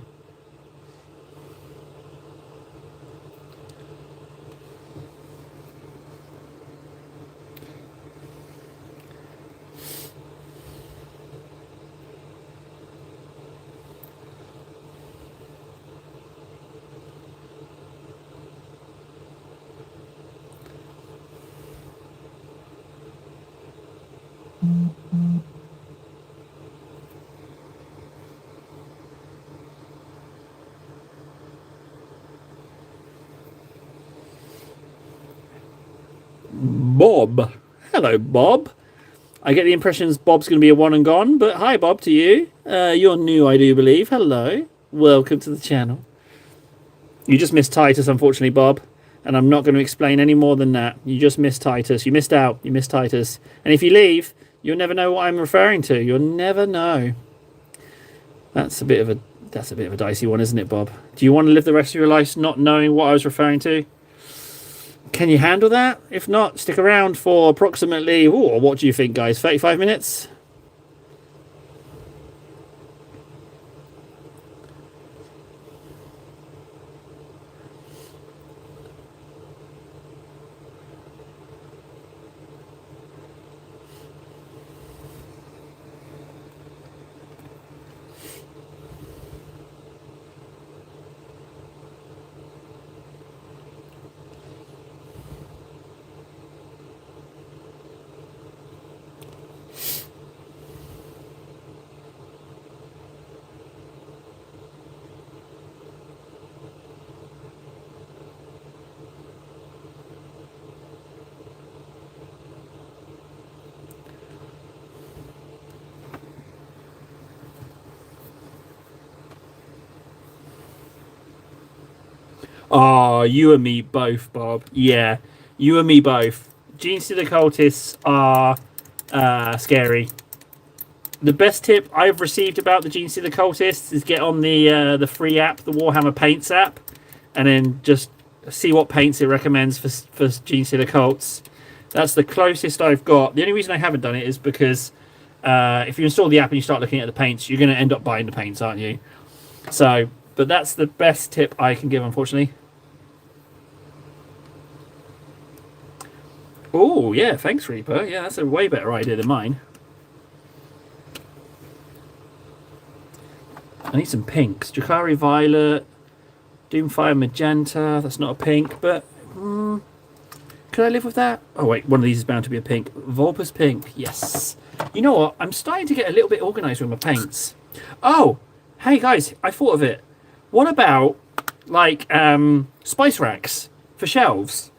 Bob. Hello, Bob. I get the impressions Bob's going to be a one and gone, but hi, Bob, to you. You're new, I do believe. Hello. Welcome to the channel. You just missed Titus, unfortunately, Bob, and I'm not going to explain any more than that. You just missed Titus. You missed out. You missed Titus. And if you leave, you'll never know what I'm referring to. You'll never know. That's a bit of a dicey one, isn't it, Bob? Do you want to live the rest of your life not knowing what I was referring to? Can you handle that? If not, stick around for approximately, what do you think, guys? 35 minutes? Oh, you and me both, Bob. Yeah, you and me both. Genestealer cultists are scary. The best tip I've received about the Genestealer cultists is get on the free app, the Warhammer Paints app, and then just see what paints it recommends for Genestealer cults. That's the closest I've got. The only reason I haven't done it is because if you install the app and you start looking at the paints, you're going to end up buying the paints, aren't you? So, but that's the best tip I can give, unfortunately. Oh, yeah, thanks, Reaper. Yeah, that's a way better idea than mine. I need some pinks. Dracari Violet, Doomfire Magenta. That's not a pink, but could I live with that? Oh wait, one of these is bound to be a pink. Vulpus Pink. Yes. You know what? I'm starting to get a little bit organised with my paints. Oh, hey guys, I thought of it. What about like spice racks for shelves?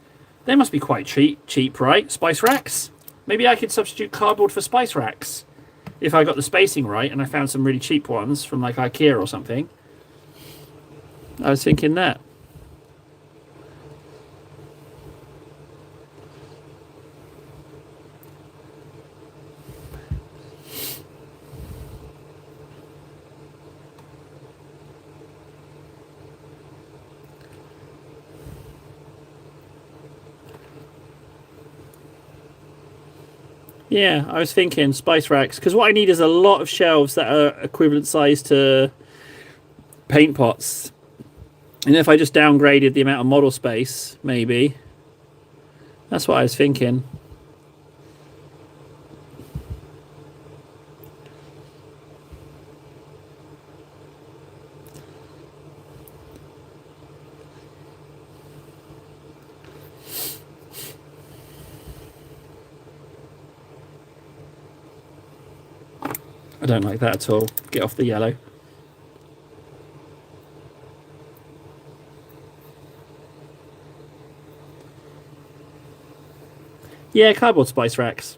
They must be quite cheap, right? Spice racks. Maybe I could substitute cardboard for spice racks if I got the spacing right, and I found some really cheap ones from like IKEA or something. I was thinking that. Yeah, I was thinking spice racks, because what I need is a lot of shelves that are equivalent size to paint pots. And if I just downgraded the amount of model space, maybe. That's what I was thinking. I don't like that at all. Get off the yellow. Yeah, cardboard spice racks.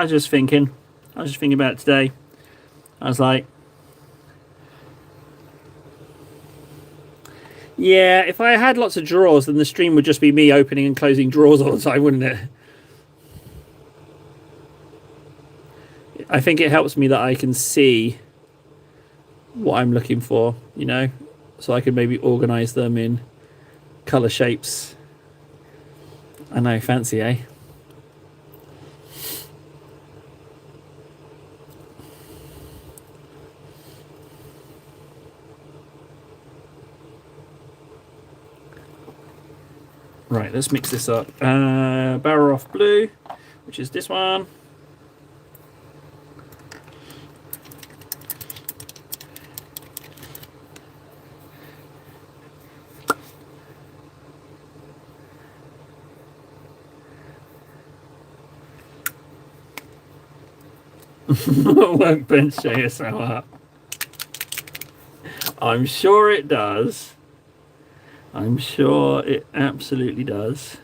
I was just thinking about it today. I was like, yeah, if I had lots of drawers, then the stream would just be me opening and closing drawers all the time, wouldn't it? I think it helps me that I can see what I'm looking for, you know, so I can maybe organise them in colour shapes. I know, fancy, eh? Right, let's mix this up. Barrow Blue, which is this one. Workbench ASL up. I'm sure it does. I'm sure it absolutely does.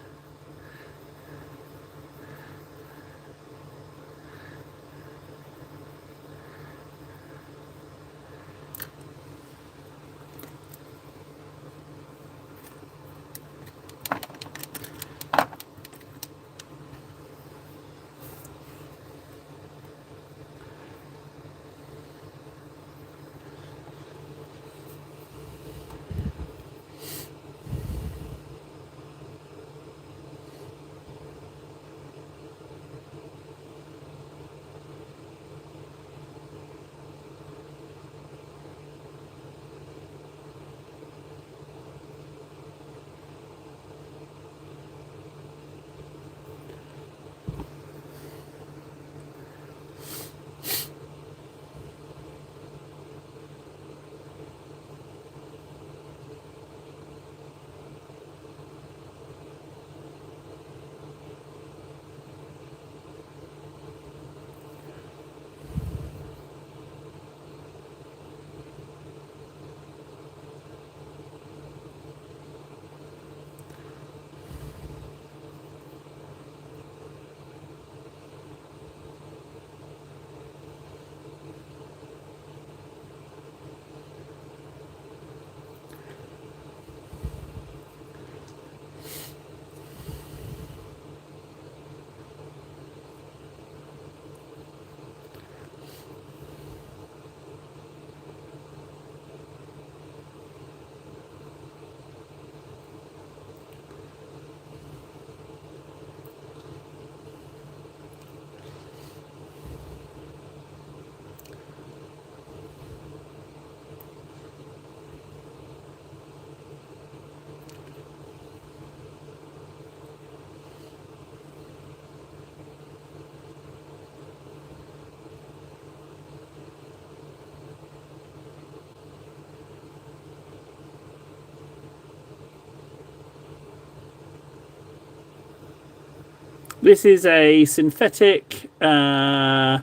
This is a synthetic STC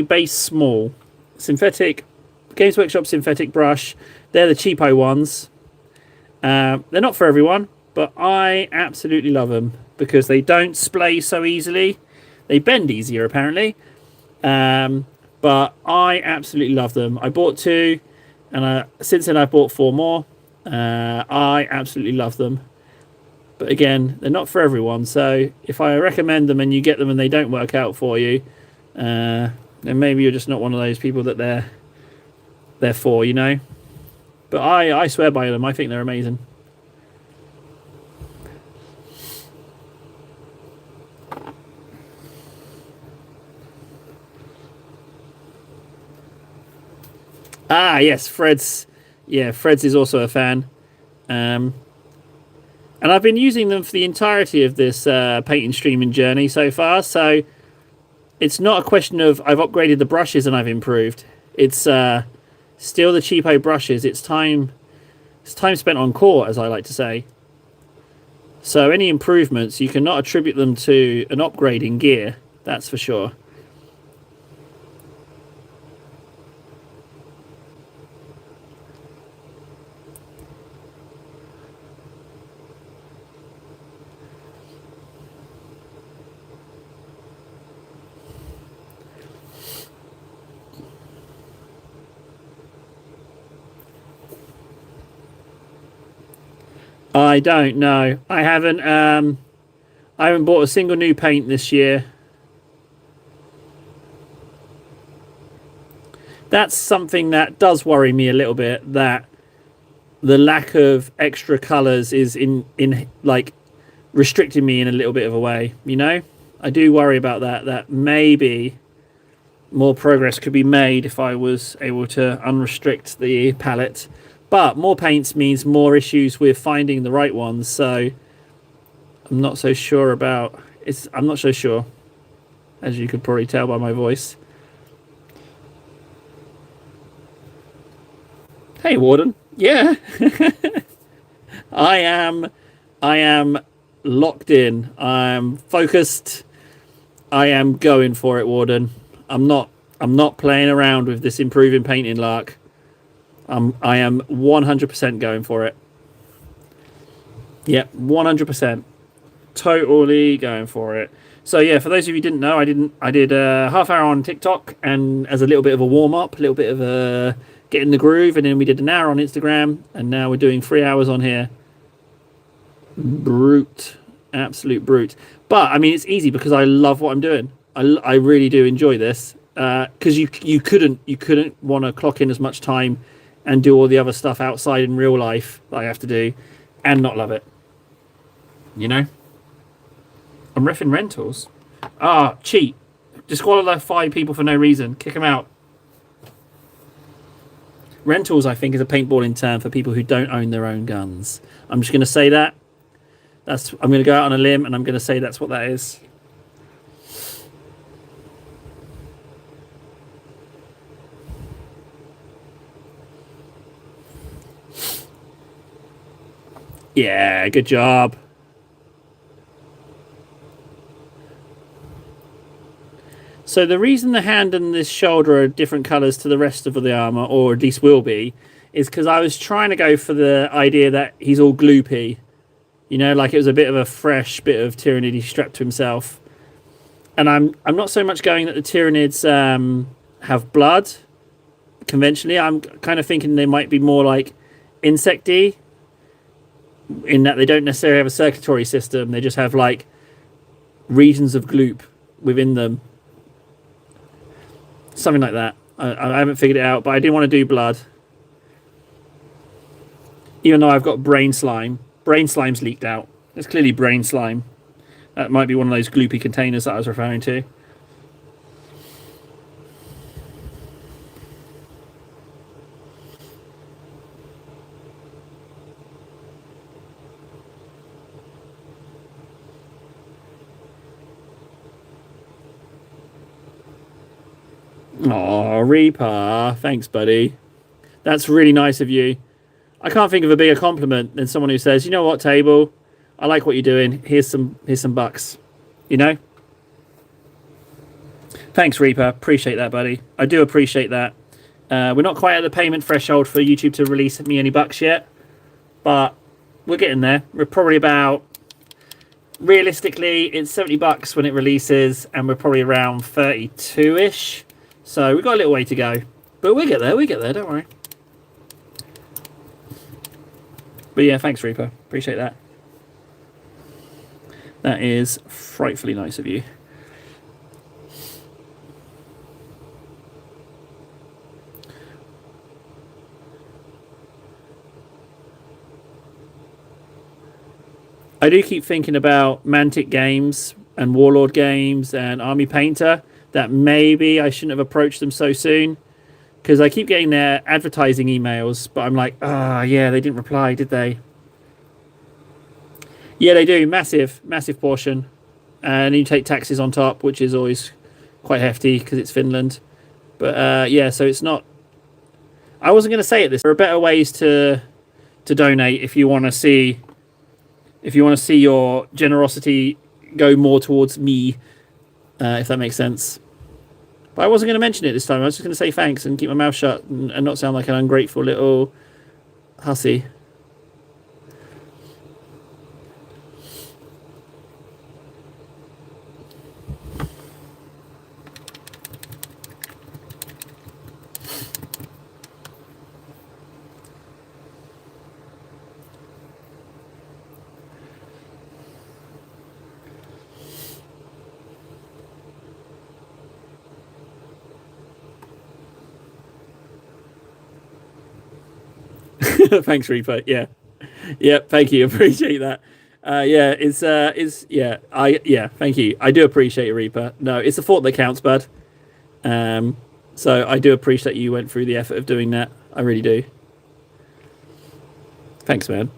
base small. Synthetic, Games Workshop synthetic brush. They're the cheapo ones. They're not for everyone, but I absolutely love them because they don't splay so easily. They bend easier, apparently. But I absolutely love them. I bought 2, and since then I've bought 4 more. I absolutely love them. But again, they're not for everyone. So if I recommend them and you get them and they don't work out for you, then maybe you're just not one of those people that they're for, you know. But I swear by them. I think they're amazing. Ah, yes, Fred's. Yeah, Fred's is also a fan. And I've been using them for the entirety of this painting streaming journey so far. So it's not a question of I've upgraded the brushes and I've improved. It's still the cheapo brushes. It's time spent on core, as I like to say. So any improvements, you cannot attribute them to an upgrade in gear. That's for sure. I don't know. I haven't bought a single new paint this year. That's something that does worry me a little bit, that the lack of extra colours is in like restricting me in a little bit of a way, you know? I do worry about that maybe more progress could be made if I was able to unrestrict the palette. But more paints means more issues with finding the right ones, so I'm not so sure about it. I'm not so sure, as you could probably tell by my voice. Hey, Warden. Yeah. I am locked in. I'm focused. I am going for it, Warden. I'm not playing around with this improving painting lark. I am 100% going for it. Yep, 100%. Totally going for it. So yeah, for those of you who didn't know, I did a half hour on TikTok, and as a little bit of a warm up, a little bit of a get in the groove, and then we did an hour on Instagram, and now we're doing 3 hours on here. Brute, absolute brute. But I mean, it's easy because I love what I'm doing. I really do enjoy this, because you couldn't want to clock in as much time and do all the other stuff outside in real life that I have to do and not love it. You know? I'm reffing rentals. Ah, cheat. Disqualify people for no reason. Kick them out. Rentals, I think, is a paintballing term for people who don't own their own guns. I'm just going to say that. I'm going to go out on a limb and I'm going to say that's what that is. Yeah, good job. So the reason the hand and this shoulder are different colours to the rest of the armour, or at least will be, is because I was trying to go for the idea that he's all gloopy. You know, like it was a bit of a fresh bit of Tyranid he strapped to himself. And I'm not so much going that the Tyranids have blood, conventionally. I'm kind of thinking they might be more like insecty, in that they don't necessarily have a circulatory system. They just have like regions of gloop within them. Something like that. I haven't figured it out, but I didn't want to do blood. Even though I've got brain slime. Brain slime's leaked out. There's clearly brain slime. That might be one of those gloopy containers that I was referring to. Aw, Reaper. Thanks, buddy. That's really nice of you. I can't think of a bigger compliment than someone who says, you know what, Table? I like what you're doing. Here's some bucks. You know? Thanks, Reaper. Appreciate that, buddy. I do appreciate that. We're not quite at the payment threshold for YouTube to release me any bucks yet, but we're getting there. We're probably about, realistically, it's $70 when it releases, and we're probably around 32-ish. So we've got a little way to go. But we'll get there, don't worry. But yeah, thanks, Reaper. Appreciate that. That is frightfully nice of you. I do keep thinking about Mantic Games and Warlord Games and Army Painter, that maybe I shouldn't have approached them so soon, because I keep getting their advertising emails, but I'm like, yeah, they didn't reply, did they? Yeah, they do. Massive portion. And you take taxes on top, which is always quite hefty because it's Finland. But yeah, so it's not... I wasn't going to say it this. There are better ways to donate if you want to see... If you want to see your generosity go more towards me, if that makes sense. But I wasn't going to mention it this time. I was just going to say thanks and keep my mouth shut and not sound like an ungrateful little hussy. Thanks, Reaper. Yeah. Thank you. Appreciate that. Yeah, thank you. I do appreciate it, Reaper. No, it's the thought that counts, bud. So I do appreciate you went through the effort of doing that. I really do. Thanks, man.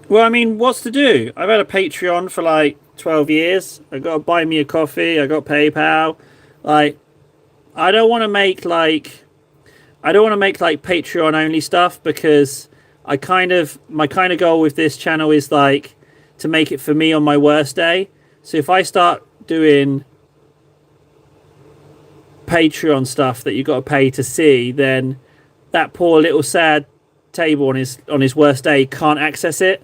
Well, I mean, what's to do? I've had a Patreon for like 12 years. I got to buy me a coffee. I got PayPal. Like, I don't want to make like Patreon only stuff, because my kind of goal with this channel is like to make it for me on my worst day. So if I start doing Patreon stuff that you've got to pay to see, then that poor little sad table on his worst day can't access it.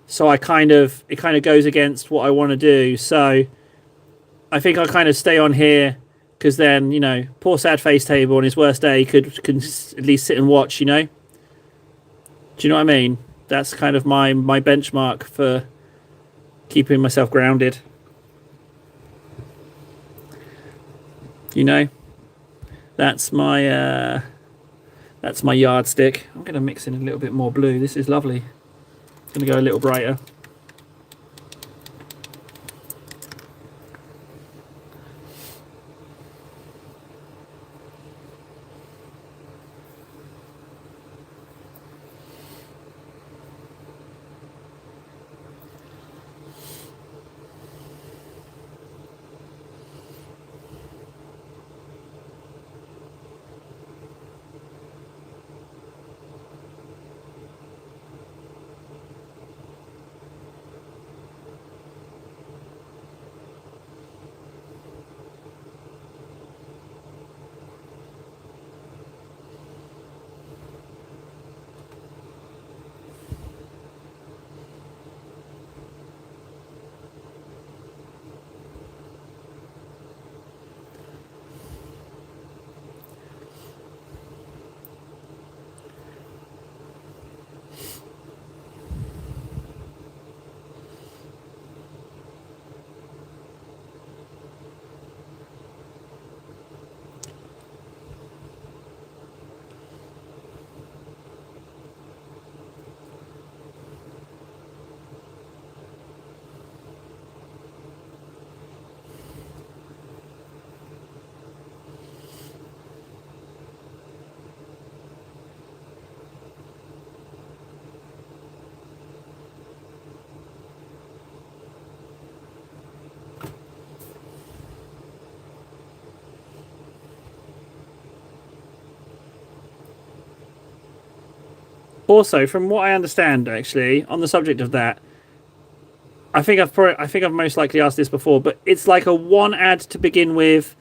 So it kind of goes against what I want to do. So I think I'll kind of stay on here, because then, you know, poor sad face table on his worst day can at least sit and watch, you know. Do you know what I mean? That's kind of my benchmark for keeping myself grounded. You know, that's my yardstick. I'm going to mix in a little bit more blue. This is lovely. It's going to go a little brighter. Also, from what I understand, actually, on the subject of that, I think I've most likely asked this before, but it's like a one ad to begin with,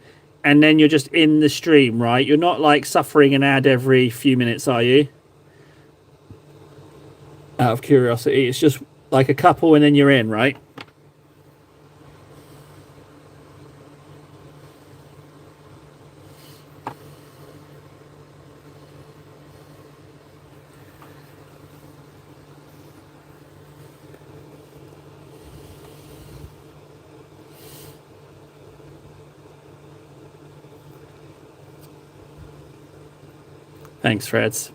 and then you're just in the stream, right? You're not like suffering an ad every few minutes, are you? Out of curiosity, it's just like a couple, and then you're in, right? Thanks, Freds.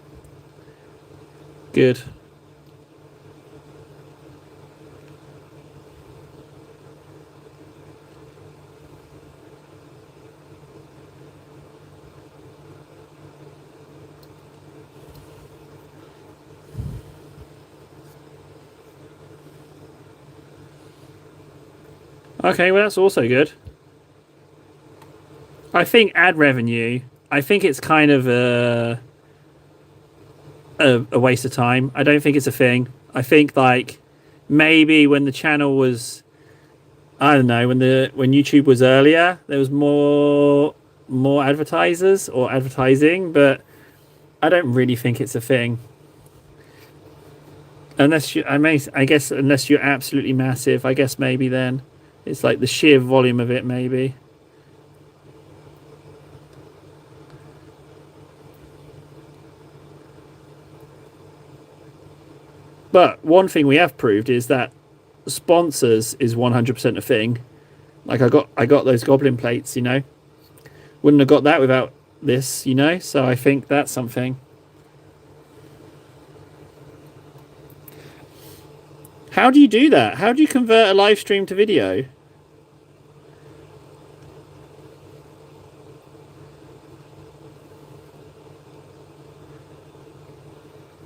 Good. Okay, well, that's also good. I think ad revenue, I think it's kind of a waste of time. I don't think it's a thing. I think like maybe when the channel was, I don't know, when YouTube was earlier, there was more advertisers or advertising, but I don't really think it's a thing. Unless I guess unless you're absolutely massive, I guess maybe then it's like the sheer volume of it, maybe. But one thing we have proved is that sponsors is 100% a thing. Like I got those goblin plates, you know. Wouldn't have got that without this, you know. So I think that's something. How do you do that? How do you convert a live stream to video?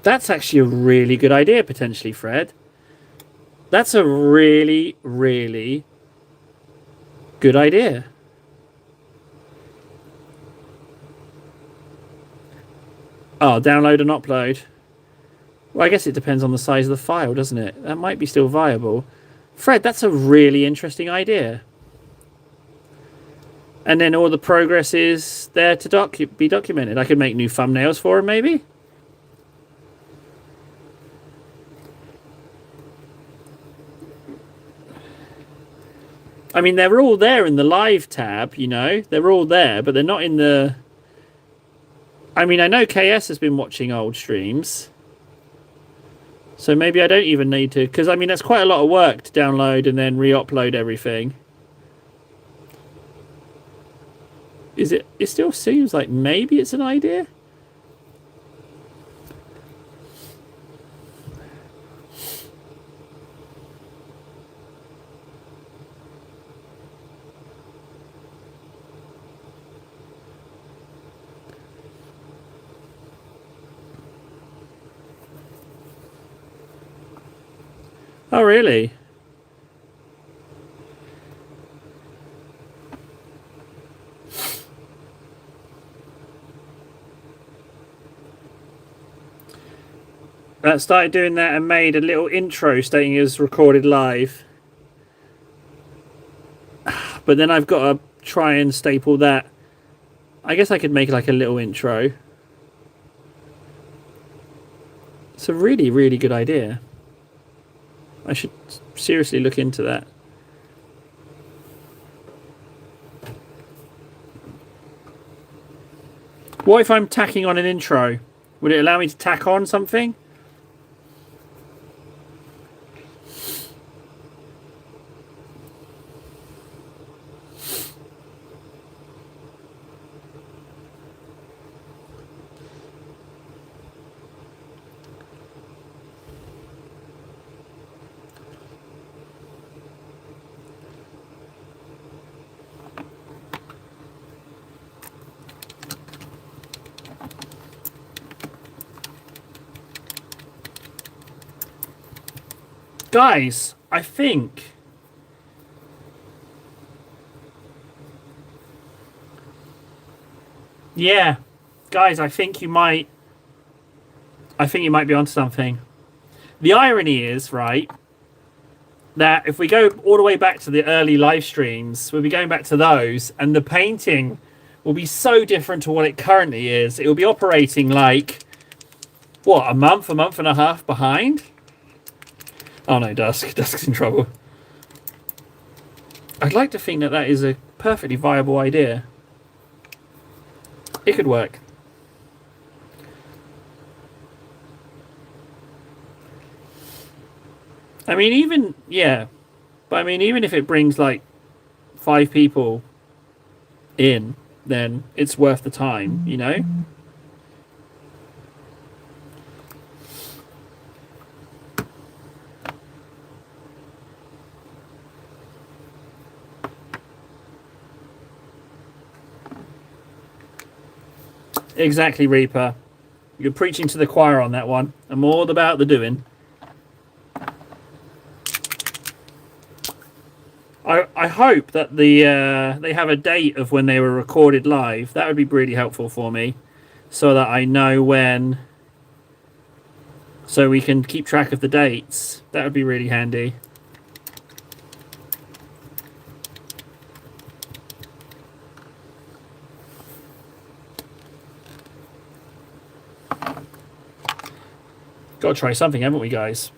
That's actually a really good idea, potentially, Fred. That's a really, really good idea. Oh, download and upload. Well, I guess it depends on the size of the file, doesn't it? That might be still viable. Fred, that's a really interesting idea. And then all the progress is there to be documented. I could make new thumbnails for him, maybe? I mean, they're all there in the live tab, you know? They're all there, but they're not in the... I mean, I know KS has been watching old streams. So maybe I don't even need to... Because, I mean, that's quite a lot of work to download and then re-upload everything. Is it... It still seems like maybe it's an idea? Oh, really? Started doing that and made a little intro stating it was recorded live. But then I've got to try and staple that. I guess I could make like a little intro. It's a really, really good idea. I should seriously look into that. What if I'm tacking on an intro? Would it allow me to tack on something? Guys, I think... Yeah. Guys, I think you might... I think you might be onto something. The irony is, right, that if we go all the way back to the early live streams, we'll be going back to those, and the painting will be so different to what it currently is. It will be operating like, what, a month and a half behind? Oh no, Dusk's in trouble. I'd like to think that that is a perfectly viable idea. It could work. I mean, even, yeah. But I mean, even if it brings like 5 people in, then it's worth the time, you know? Exactly, Reaper. You're preaching to the choir on that one. I'm all about the doing. I hope that they have a date of when they were recorded live. That would be really helpful for me, so that I know when. So we can keep track of the dates. That would be really handy. Got to try something, haven't we, guys?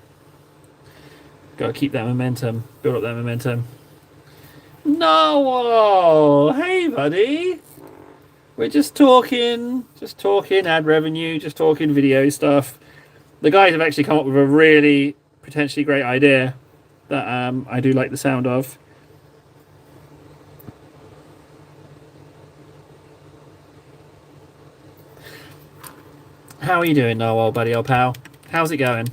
Got to keep that momentum, build up that momentum. No, hey, buddy. We're just talking ad revenue, just talking video stuff. The guys have actually come up with a really potentially great idea that I do like the sound of. How are you doing, Noel, buddy, old pal? How's it going?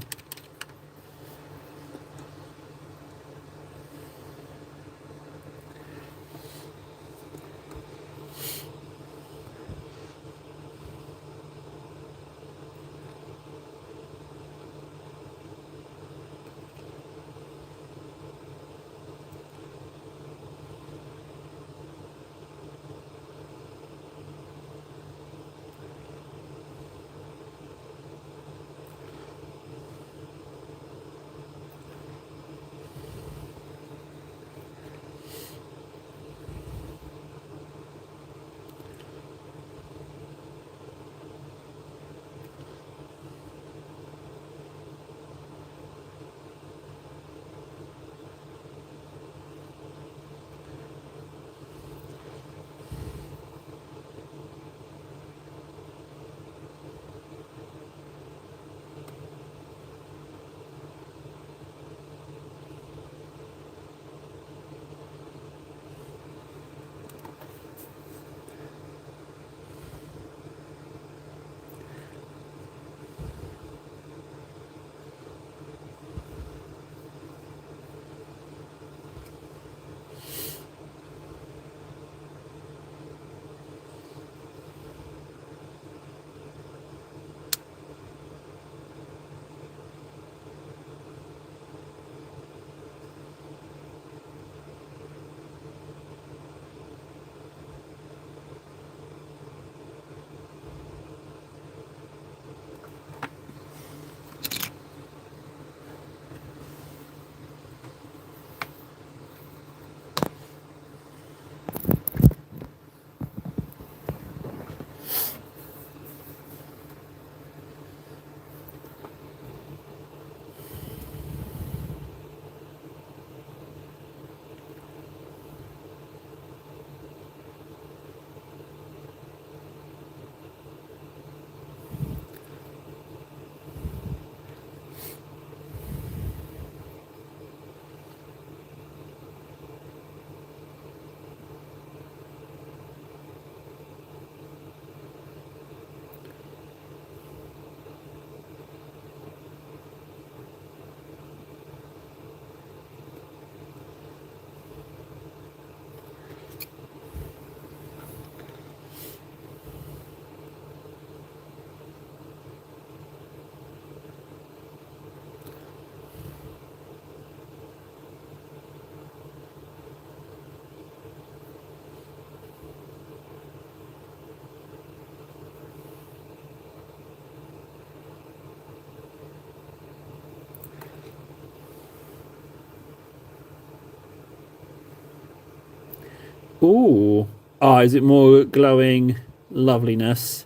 Ooh. Oh, is it more glowing loveliness?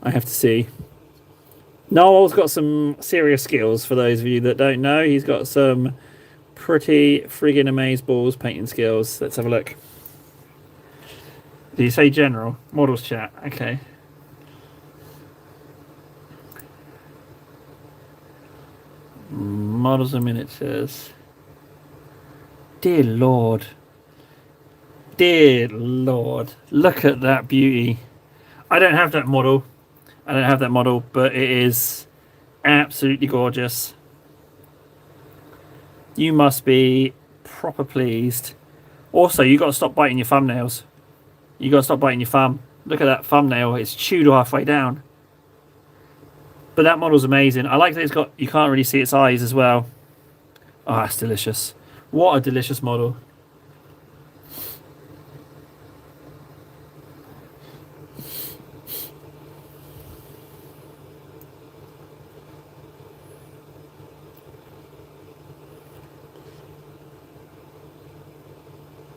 I have to see. Noel's got some serious skills, for those of you that don't know. He's got some pretty friggin' amazeballs painting skills. Let's have a look. Did you say general? Models chat. Okay. Models and miniatures. Dear Lord. Dear Lord. Look at that beauty. I don't have that model. But it is absolutely gorgeous. You must be proper pleased. Also, you got to stop biting your thumbnails. You got to stop biting your thumb. Look at that thumbnail. It's chewed halfway down. But that model's amazing. I like that it's got... You can't really see its eyes as well. Oh, that's delicious. What a delicious model.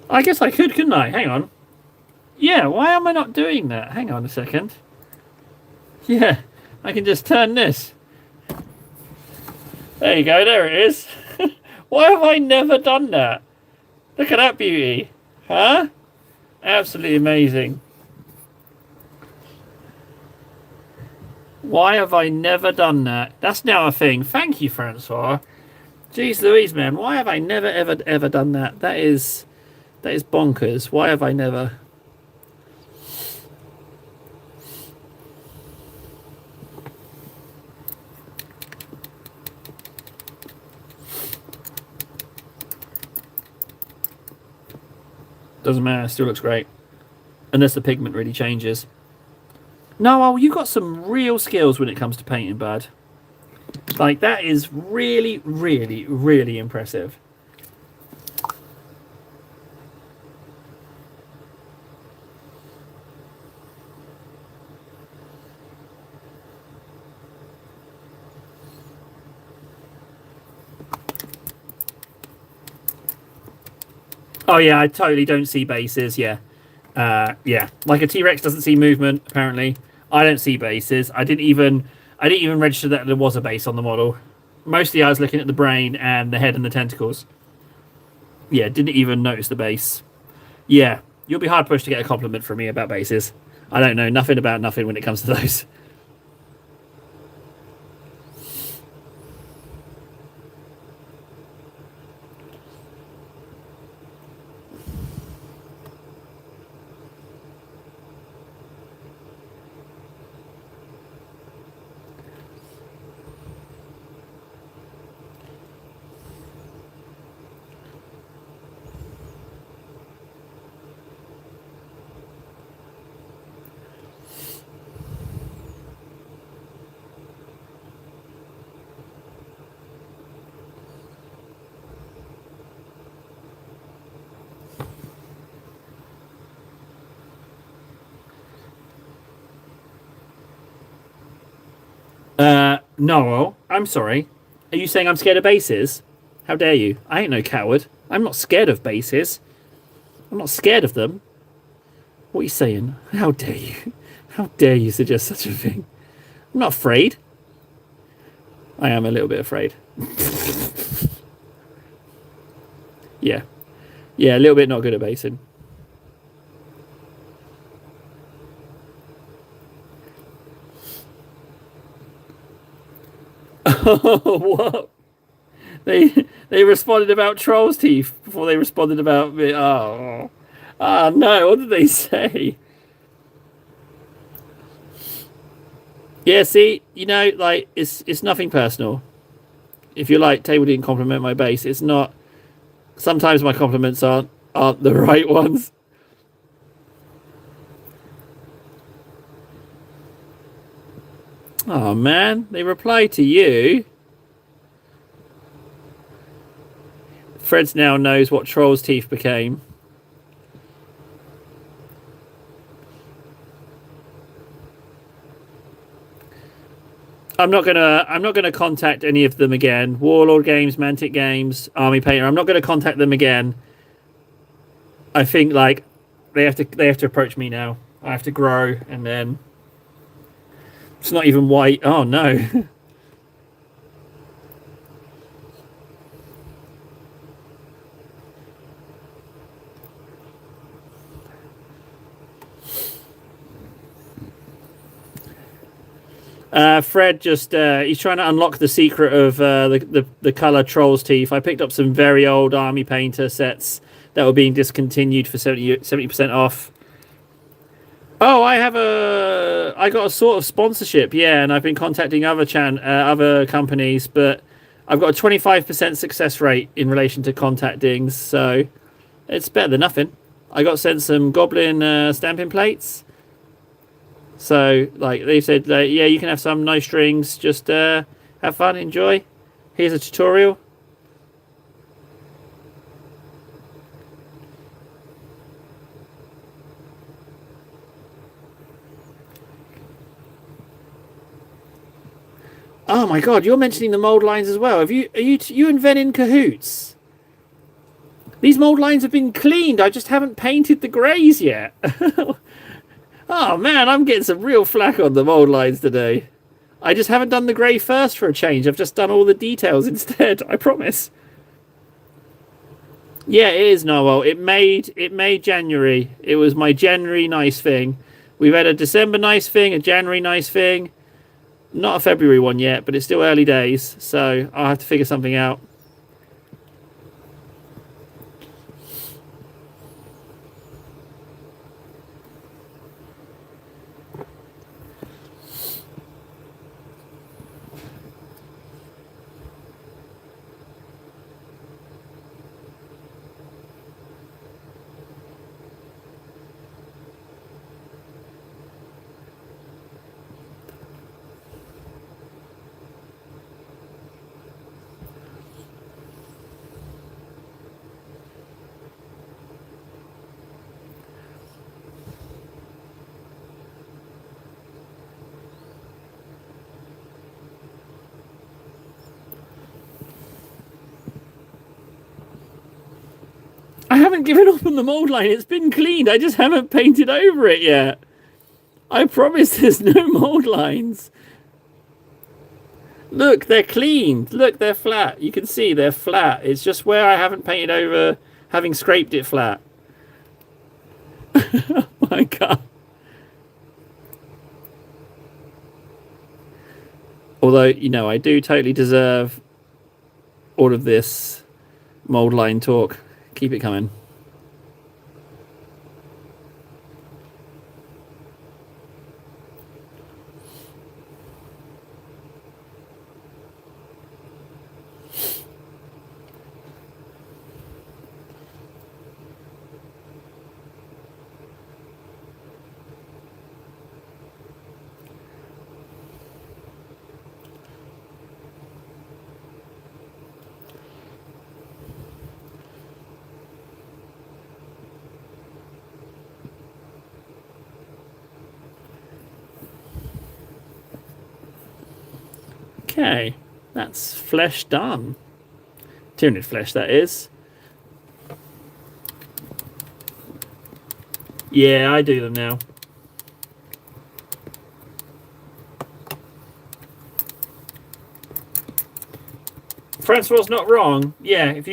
I guess I could, couldn't I? Hang on. Yeah, why am I not doing that? Hang on a second. Yeah, I can just turn this. There you go, there it is. Why have I never done that? Look at that beauty. Huh? Absolutely amazing. Why have I never done that? That's now a thing. Thank you, Francois. Jeez Louise, man. Why have I never, ever done that? That is bonkers. Why have I never? Doesn't matter. Still looks great. Unless the pigment really changes. No, you got some real skills when it comes to painting, bud. Like, that is really, really, really impressive. Oh yeah, I totally don't see bases. Yeah, yeah. Like a T-Rex doesn't see movement. Apparently, I don't see bases. I didn't even register that there was a base on the model. Mostly, I was looking at the brain and the head and the tentacles. Yeah, didn't even notice the base. Yeah, you'll be hard pushed to get a compliment from me about bases. I don't know nothing about nothing when it comes to those. No, I'm sorry. Are you saying I'm scared of bases? How dare you? I ain't no coward. I'm not scared of bases. I'm not scared of them. What are you saying? How dare you? How dare you suggest such a thing? I'm not afraid. I am a little bit afraid. Yeah. Yeah, a little bit not good at basing. What? They responded about Troll's teeth before they responded about me. Oh, no! What did they say? Yeah, see, like it's nothing personal. If you like, Table didn't compliment my base. It's not. Sometimes my compliments aren't the right ones. Oh man, they replied to you. Fred now knows what Troll's teeth became. I'm not gonna contact any of them again. Warlord Games, Mantic Games, Army Painter. I'm not gonna contact them again. I think like they have to approach me now. I have to grow, and then it's not even white. Oh no. Fred just he's trying to unlock the secret of the color Troll's Teeth. I picked up some very old Army Painter sets that were being discontinued for 70% off. Oh, I got a sort of sponsorship, yeah, and I've been contacting other companies, but I've got a 25% success rate in relation to contacting, so it's better than nothing. I got sent some Goblin stamping plates. So, like, they said, yeah, you can have some, no strings, just have fun, enjoy. Here's a tutorial. Oh my god, you're mentioning the mold lines as well. Are you and Ven in cahoots? These mold lines have been cleaned. I just haven't painted the greys yet. Oh man, I'm getting some real flack on the mold lines today. I just haven't done the grey first for a change. I've just done all the details instead. I promise. Yeah, it is Noel. It made January. It was my January nice thing. We've had a December nice thing, a January nice thing. Not a February one yet, but it's still early days, so I'll have to figure something out. I haven't given up on the mold line. It's been cleaned. I just haven't painted over it yet. I promise there's no mold lines. Look, they're cleaned. Look, they're flat. You can see they're flat. It's just where I haven't painted over, having scraped it flat. Oh my god. Although, I do totally deserve all of this mold line talk. Keep it coming. Okay, that's flesh done. Tyranid flesh, that is. Yeah, I do them now. Francois's not wrong. Yeah, if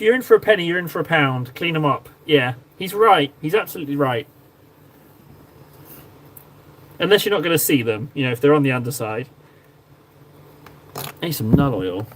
you're in for a penny, you're in for a pound. Clean them up. Yeah, he's right. He's absolutely right. Unless you're not going to see them, if they're on the underside. Need some null oil.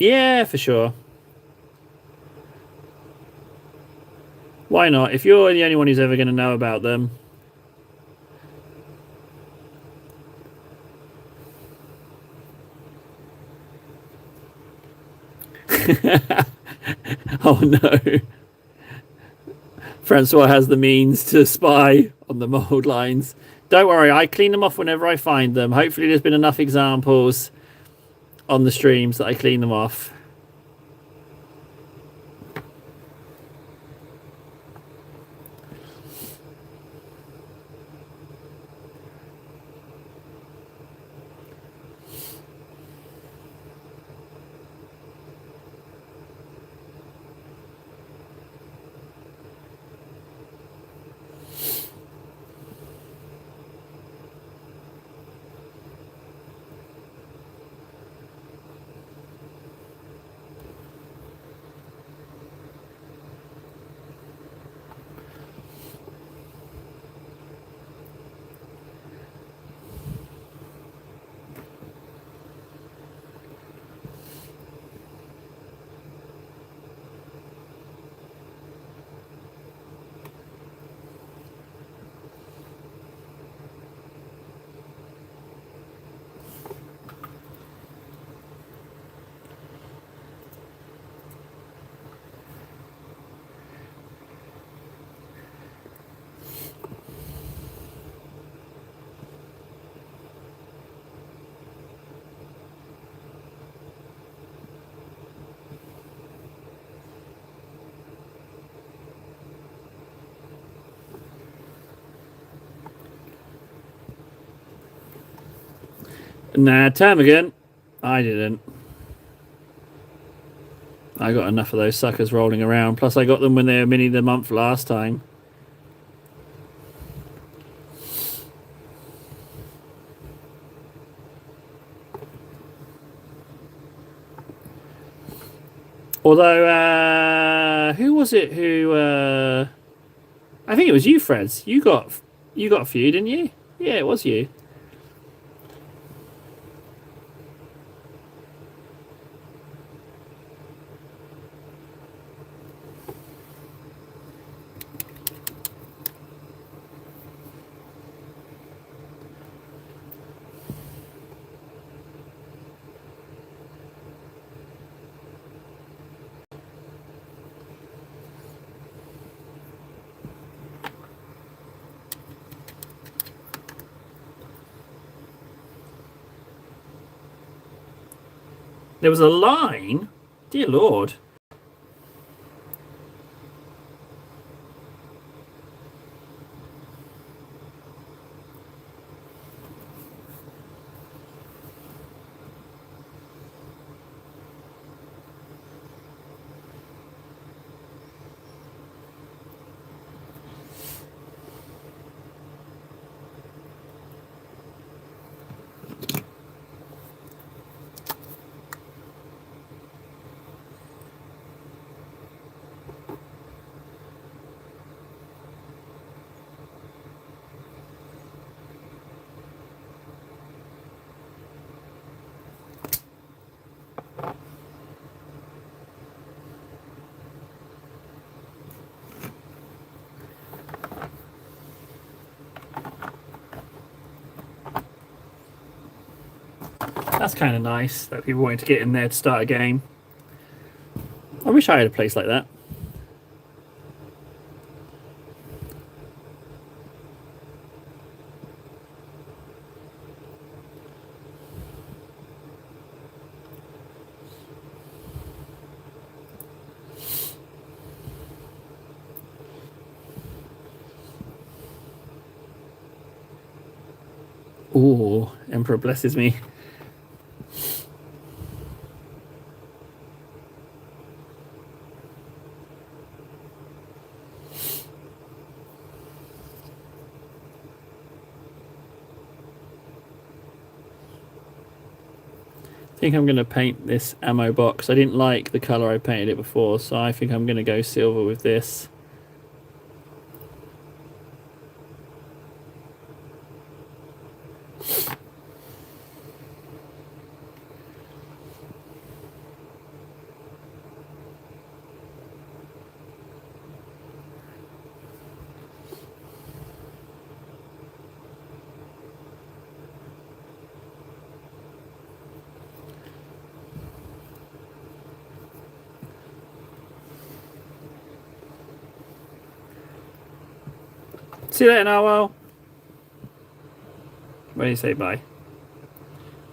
Yeah, for sure. Why not? If you're the only one who's ever going to know about them. Oh no. Francois has the means to spy on the mold lines. Don't worry, I clean them off whenever I find them. Hopefully there's been enough examples on the streams that I clean them off. Nah, Termagant. I didn't. I got enough of those suckers rolling around. Plus, I got them when they were mini the month last time. Although, who was it who... I think it was you, Freds. You got a few, didn't you? Yeah, it was you. There was a line? Dear Lord. That's kind of nice that people wanted to get in there to start a game. I wish I had a place like that. Ooh, Emperor blesses me. I think I'm going to paint this ammo box. I didn't like the colour I painted it before, so I think I'm going to go silver with this. See you later, Narwhal. When do you say bye?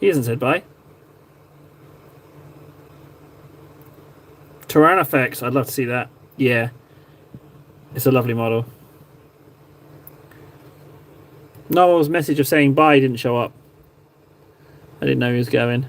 He hasn't said bye. Tyrannofax, I'd love to see that. Yeah. It's a lovely model. Noel's message of saying bye didn't show up. I didn't know he was going.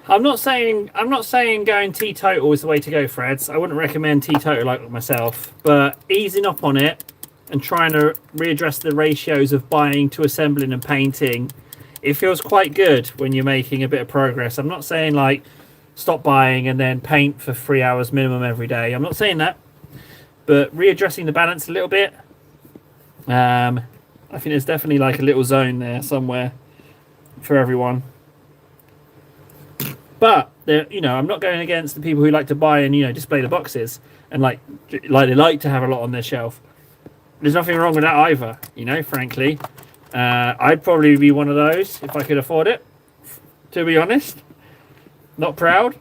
I'm not saying going teetotal is the way to go, Freds. I wouldn't recommend teetotal like myself, but easing up on it and trying to readdress the ratios of buying to assembling and painting, it feels quite good when you're making a bit of progress. I'm not saying like stop buying and then paint for 3 hours minimum every day. I'm not saying that, but readdressing the balance a little bit. I think there's definitely like a little zone there somewhere for everyone. But I'm not going against the people who like to buy and display the boxes and like they like to have a lot on their shelf. There's nothing wrong with that either. Frankly, I'd probably be one of those if I could afford it. To be honest, not proud.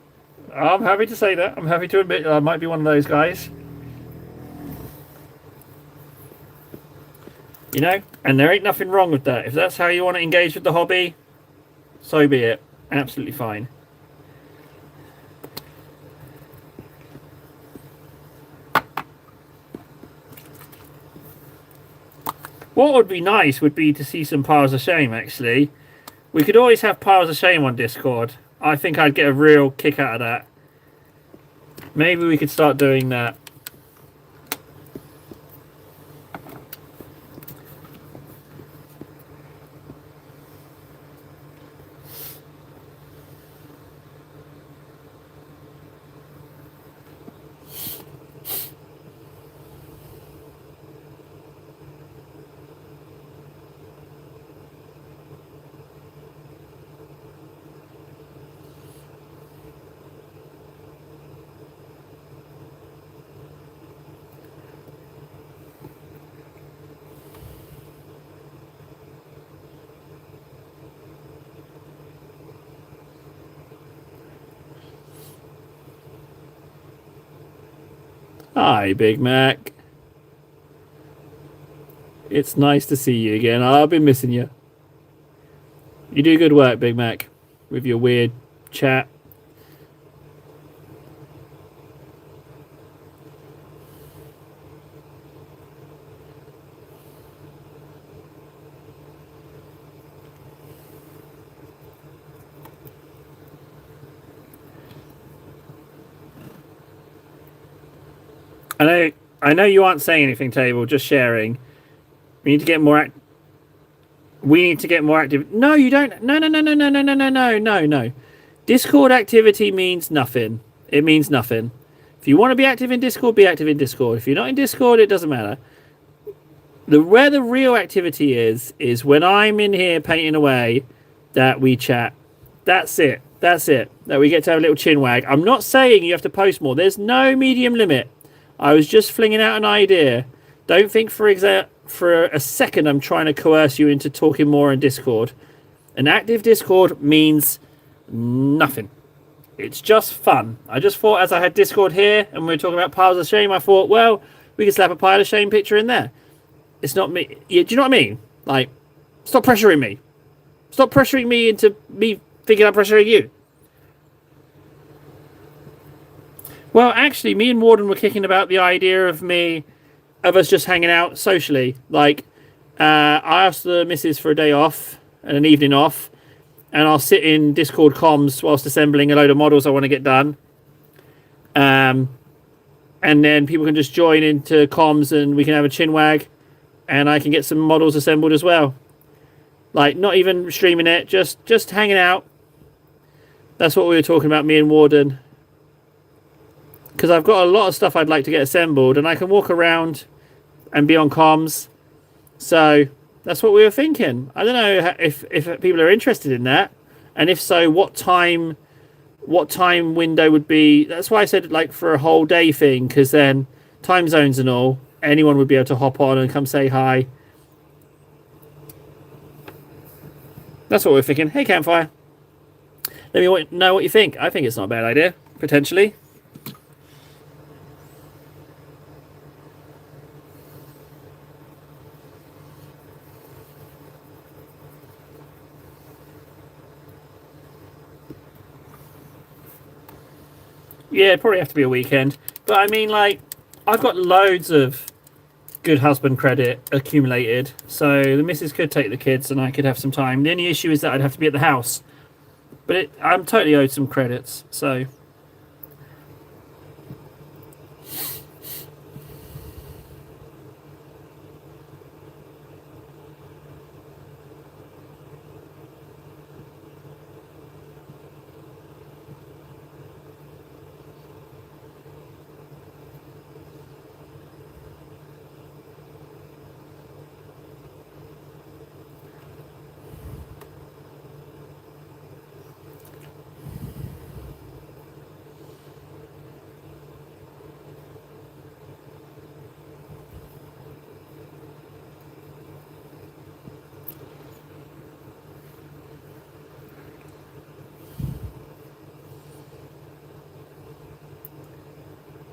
I'm happy to say that. I'm happy to admit I might be one of those guys. And there ain't nothing wrong with that. If that's how you want to engage with the hobby, so be it. Absolutely fine. What would be nice would be to see some piles of shame, actually. We could always have piles of shame on Discord. I think I'd get a real kick out of that. Maybe we could start doing that. Hi, Big Mac. It's nice to see you again. I've been missing you. You do good work, Big Mac, with your weird chat. I know you aren't saying anything, Table, just sharing. We need to get more active. No, you don't. No. Discord activity means nothing. It means nothing. If you want to be active in Discord, be active in Discord. If you're not in Discord, it doesn't matter. Where the real activity is when I'm in here painting away, that we chat. That's it. That we get to have a little chin wag. I'm not saying you have to post more. There's no medium limit. I was just flinging out an idea. Don't think, for for a second I'm trying to coerce you into talking more in Discord. An active Discord means nothing. It's just fun. I just thought, as I had Discord here and we were talking about piles of shame, I thought, well, we could slap a pile of shame picture in there. It's not me. Do you know what I mean? Like, stop pressuring me. Stop pressuring me into me thinking I'm pressuring you. Well, actually, me and Warden were kicking about the idea of us just hanging out socially. Like, I asked the missus for a day off and an evening off, and I'll sit in Discord comms whilst assembling a load of models I want to get done. And then people can just join into comms and we can have a chinwag and I can get some models assembled as well. Like, not even streaming it, just hanging out. That's what we were talking about, me and Warden. Because I've got a lot of stuff I'd like to get assembled and I can walk around and be on comms. So that's what we were thinking. I don't know if people are interested in that. And if so, what time window would be. That's why I said, like, for a whole day thing, because then time zones and all, anyone would be able to hop on and come say hi. That's what we're thinking. Hey, Campfire, let me know what you think. I think it's not a bad idea, potentially. Yeah, it'd probably have to be a weekend. But I mean, like, I've got loads of good husband credit accumulated. So the missus could take the kids and I could have some time. The only issue is that I'd have to be at the house. But I'm totally owed some credits, so...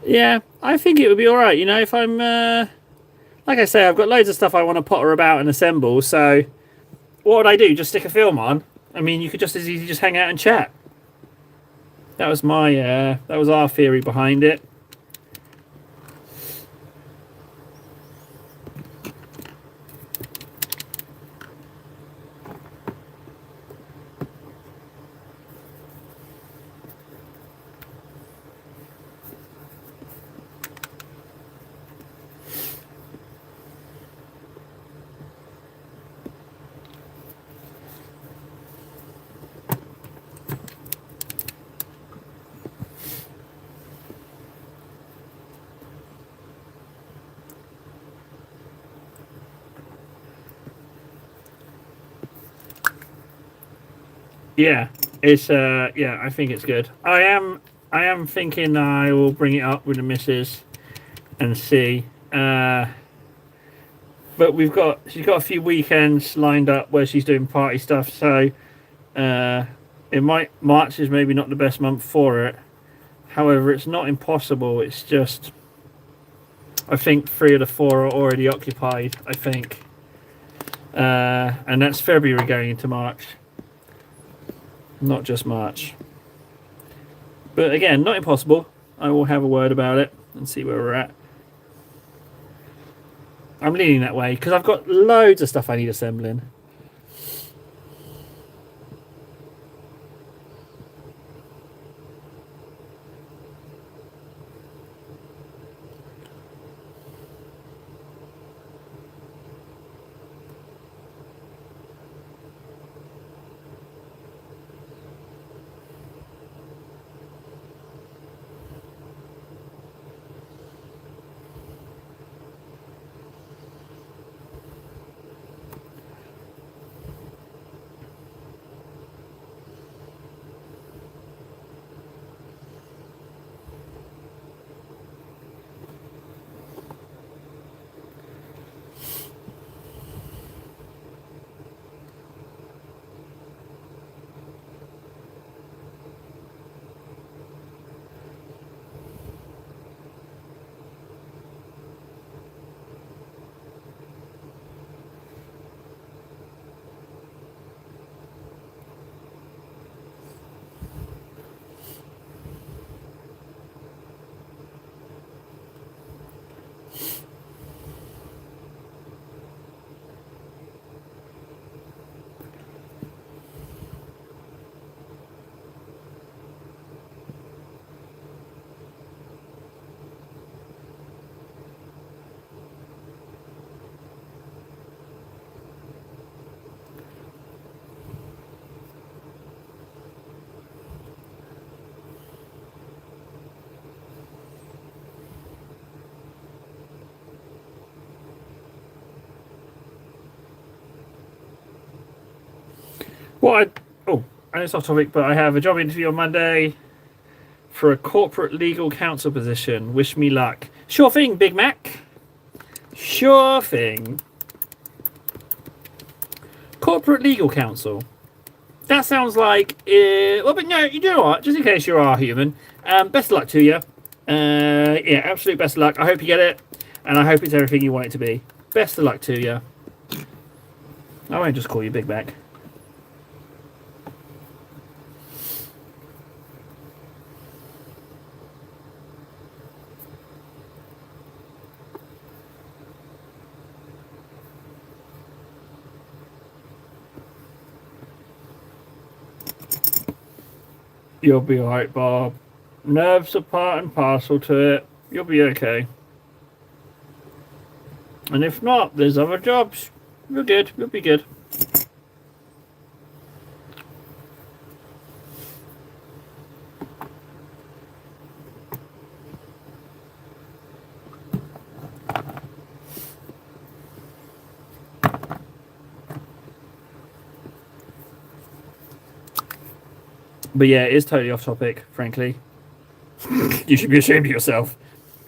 Yeah, I think it would be alright, you know, if I'm... like I say, I've got loads of stuff I want to potter about and assemble, so... What would I do? Just stick a film on? I mean, you could just as easily just hang out and chat. That was that was our theory behind it. Yeah, it's yeah, I think it's good. I am thinking I will bring it up with the missus and see. But she's got a few weekends lined up where she's doing party stuff, so March is maybe not the best month for it. However, it's not impossible. It's just I think 3 of the 4 are already occupied, I think. And that's February going into March. Not just March. But again, not impossible. I will have a word about it and see where we're at. I'm leaning that way because I've got loads of stuff I need assembling. Oh, and it's off topic, but I have a job interview on Monday for a corporate legal counsel position. Wish me luck. Sure thing, Big Mac. Sure thing. Corporate legal counsel. That sounds like... well, but no, you know what? Just in case you are human, best of luck to you. Yeah, absolute best of luck. I hope you get it, and I hope it's everything you want it to be. Best of luck to you. I won't just call you Big Mac. You'll be alright, Bob. Nerves are part and parcel to it. You'll be okay. And if not, there's other jobs. You're good. You'll be good. But yeah, it is totally off topic, frankly. You should be ashamed of yourself.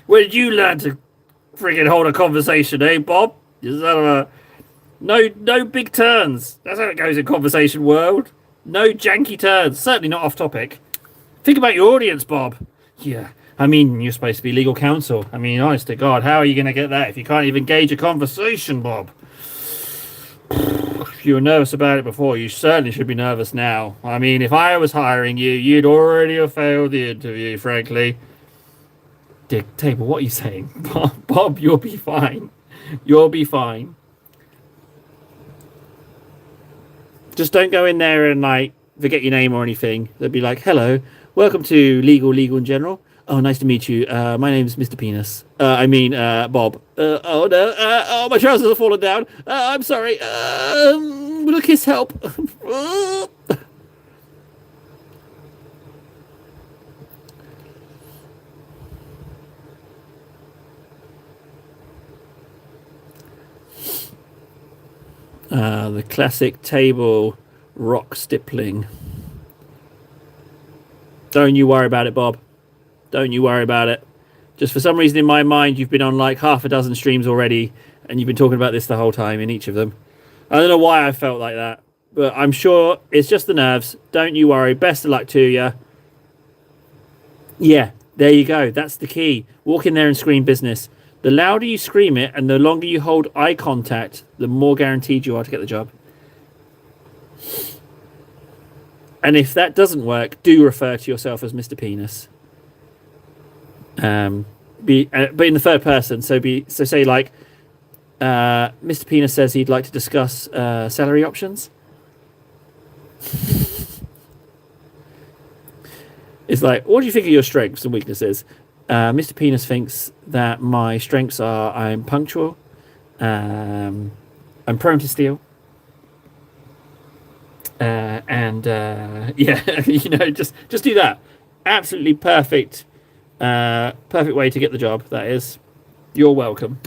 Where did you learn to friggin' hold a conversation, eh, Bob? You son of a... No big turns. That's how it goes in conversation world. No janky turns. Certainly not off topic. Think about your audience, Bob. Yeah, I mean, you're supposed to be legal counsel. I mean, honest to God, how are you going to get that if you can't even gauge a conversation, Bob? If you were nervous about it before, you certainly should be nervous now. I mean, if I was hiring you, you'd already have failed the interview, frankly. Dick Table, what are you saying? Bob, you'll be fine. You'll be fine. Just don't go in there and, like, forget your name or anything. They'll be like, hello, welcome to Legal in General. Oh, nice to meet you. My name's Mr. Penis. Bob. Oh, no. Oh, my trousers have fallen down. I'm sorry. Will a kiss help? The classic table rock stippling. Don't you worry about it, Bob. Don't you worry about it. Just for some reason in my mind, you've been on like half a dozen streams already, and you've been talking about this the whole time in each of them. I don't know why I felt like that, but I'm sure it's just the nerves. Don't you worry. Best of luck to you. Yeah, there you go. That's the key. Walk in there and scream business. The louder you scream it and the longer you hold eye contact, the more guaranteed you are to get the job. And if that doesn't work, do refer to yourself as Mr. Penis. But in the third person. So say like, Mr. Penis says he'd like to discuss salary options. It's like, what do you think of your strengths and weaknesses? Mr. Penis thinks that my strengths are I'm punctual, I'm prone to steal, yeah, just do that. Absolutely perfect. Perfect way to get the job, that is. You're welcome.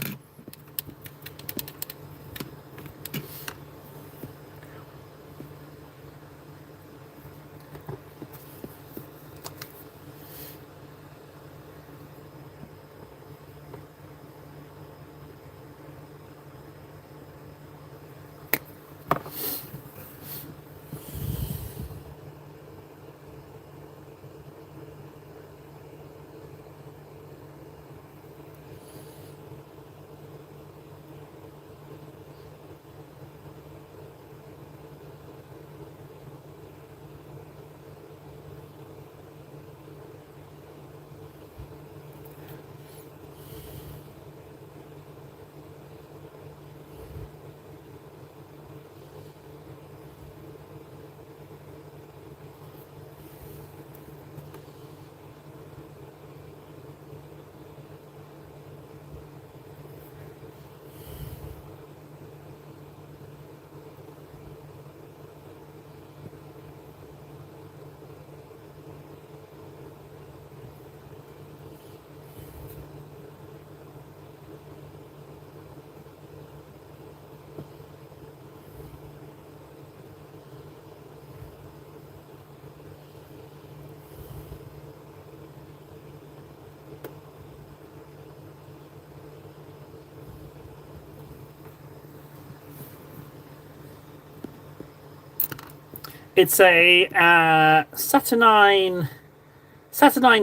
It's a Saturnine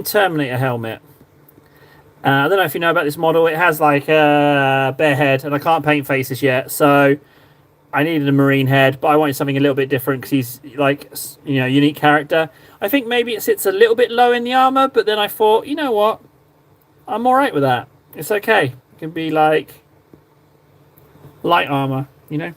Terminator helmet. I don't know if you know about this model. It has like a bare head, and I can't paint faces yet, so I needed a marine head, but I wanted something a little bit different because he's like, unique character. I think maybe it sits a little bit low in the armor, but then I thought, you know what? I'm all right with that. It's okay. It can be like light armor, you know?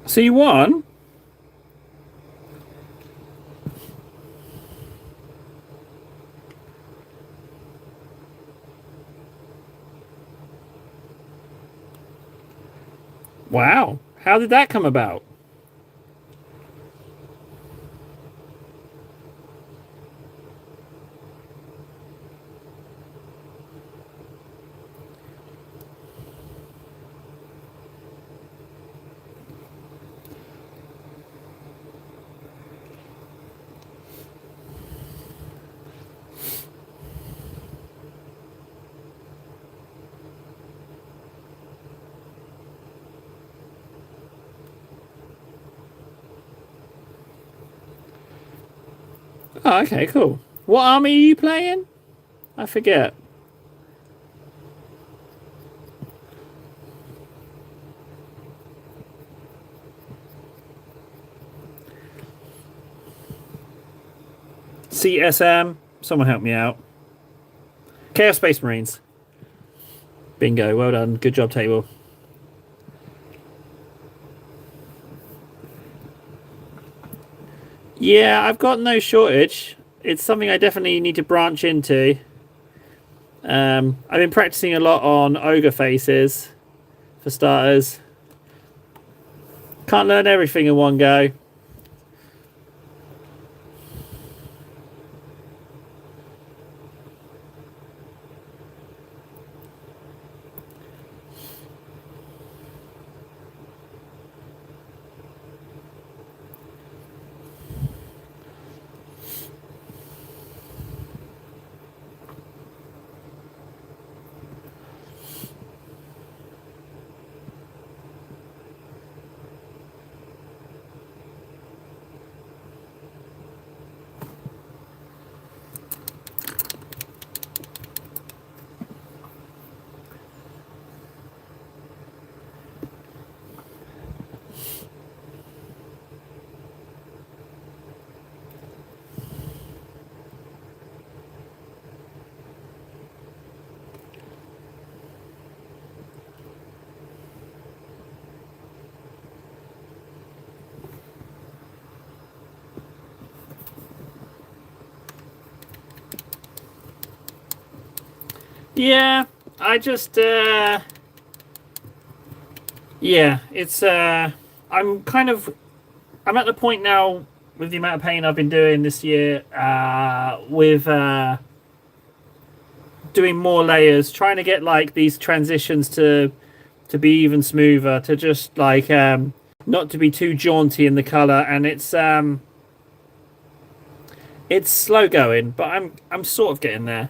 So you won? Wow. How did that come about? Oh, okay, cool. What army are you playing? I forget. CSM. Someone help me out. Chaos Space Marines. Bingo. Well done. Good job, table. Yeah, I've got no shortage. It's something I definitely need to branch into. I've been practicing a lot on ogre faces, for starters. Can't learn everything in one go. Yeah, I just yeah, it's I'm at the point now with the amount of pain I've been doing this year, with doing more layers, trying to get like these transitions to be even smoother, to just like not to be too jaunty in the color, and it's slow going, but I'm sort of getting there.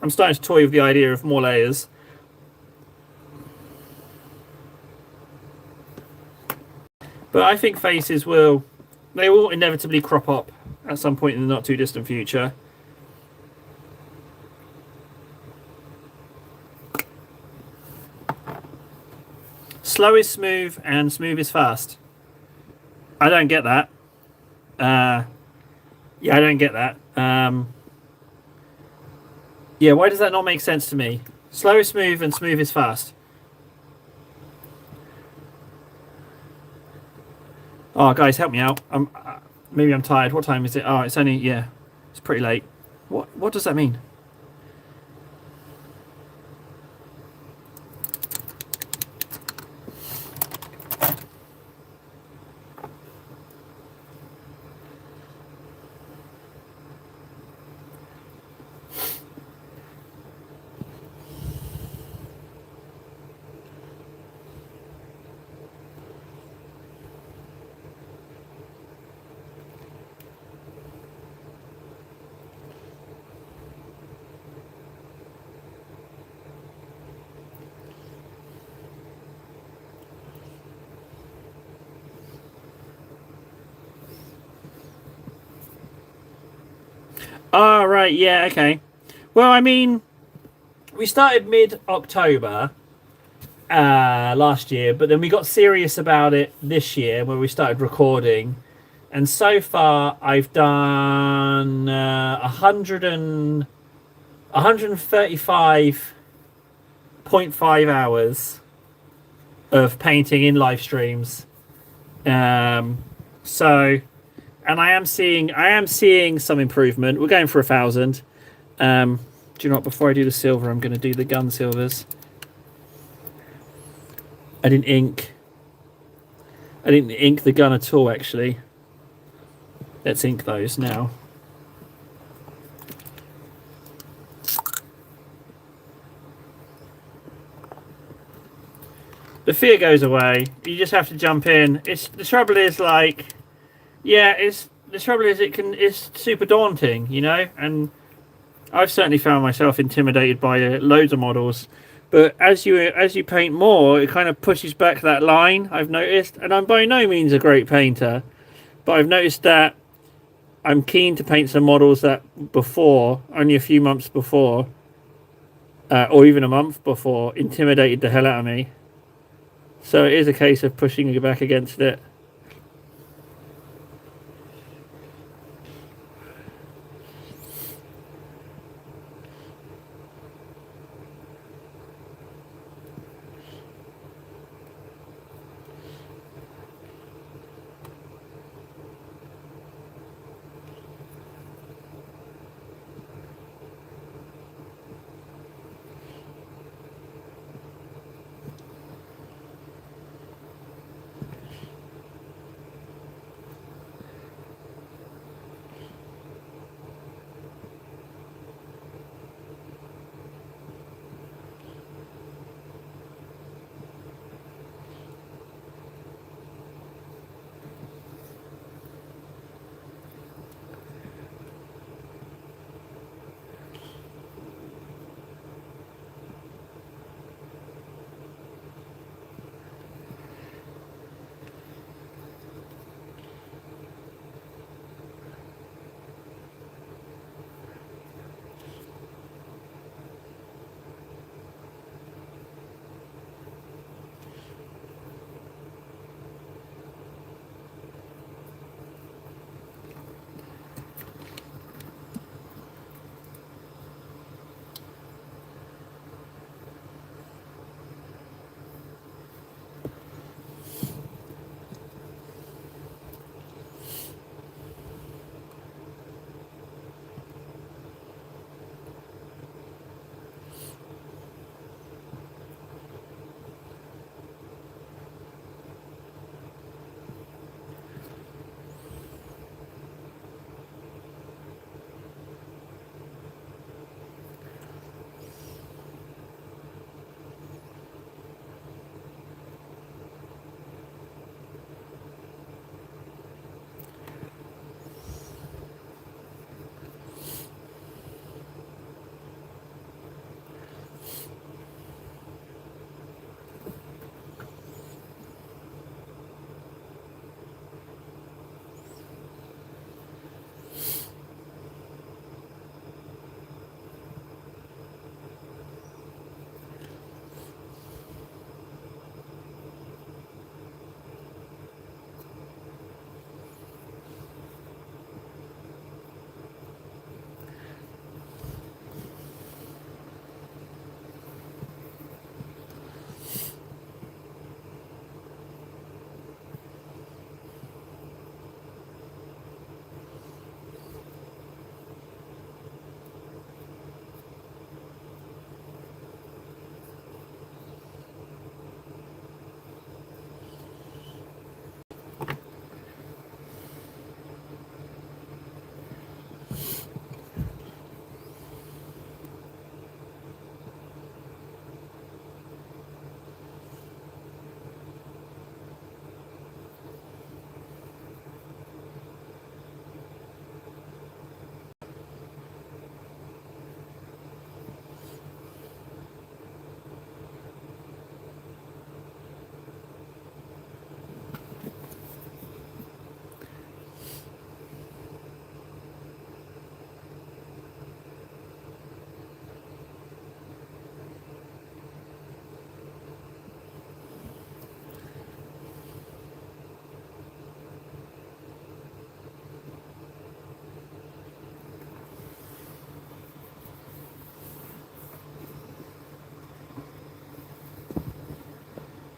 I'm starting to toy with the idea of more layers. But I think faces they will inevitably crop up at some point in the not too distant future. Slow is smooth and smooth is fast. I don't get that. Yeah, I don't get that. Yeah, why does that not make sense to me? Slow is smooth and smooth is fast. Oh, guys, help me out. Maybe I'm tired. What time is it? Oh, it's only, yeah, it's pretty late. What does that mean? Oh, right, yeah, okay. Well, I mean, we started mid-October last year, but then we got serious about it this year when we started recording. And so far, I've done 135.5 hours of painting in live streams. Um, so, and I am seeing some improvement. We're going for 1,000. Do you know what? Before I do the silver, I'm going to do the gun silvers. I didn't ink. I didn't ink the gun at all, actually. Let's ink those now. The fear goes away. You just have to jump in. It's the trouble is like, yeah, it's the trouble is it's super daunting, you know. And I've certainly found myself intimidated by loads of models. But as you paint more, it kind of pushes back that line. I've noticed, and I'm by no means a great painter, but I've noticed that I'm keen to paint some models that before, only a few months before, or even a month before, intimidated the hell out of me. So it is a case of pushing you back against it.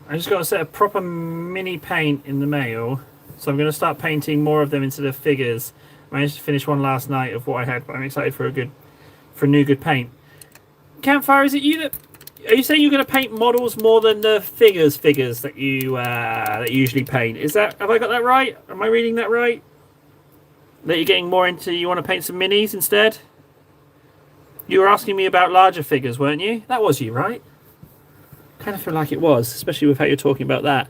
I just got a set of proper mini paint in the mail, so I'm going to start painting more of them instead of figures. I managed to finish one last night of what I had, but I'm excited for a new good paint. Campfire, is it you that? Are you saying you're going to paint models more than the figures that you usually paint? Is that, have I got that right? Am I reading that right? That you're getting more into, you want to paint some minis instead? You were asking me about larger figures, weren't you? That was you, right? Kind of feel like it was, especially with how you're talking about that.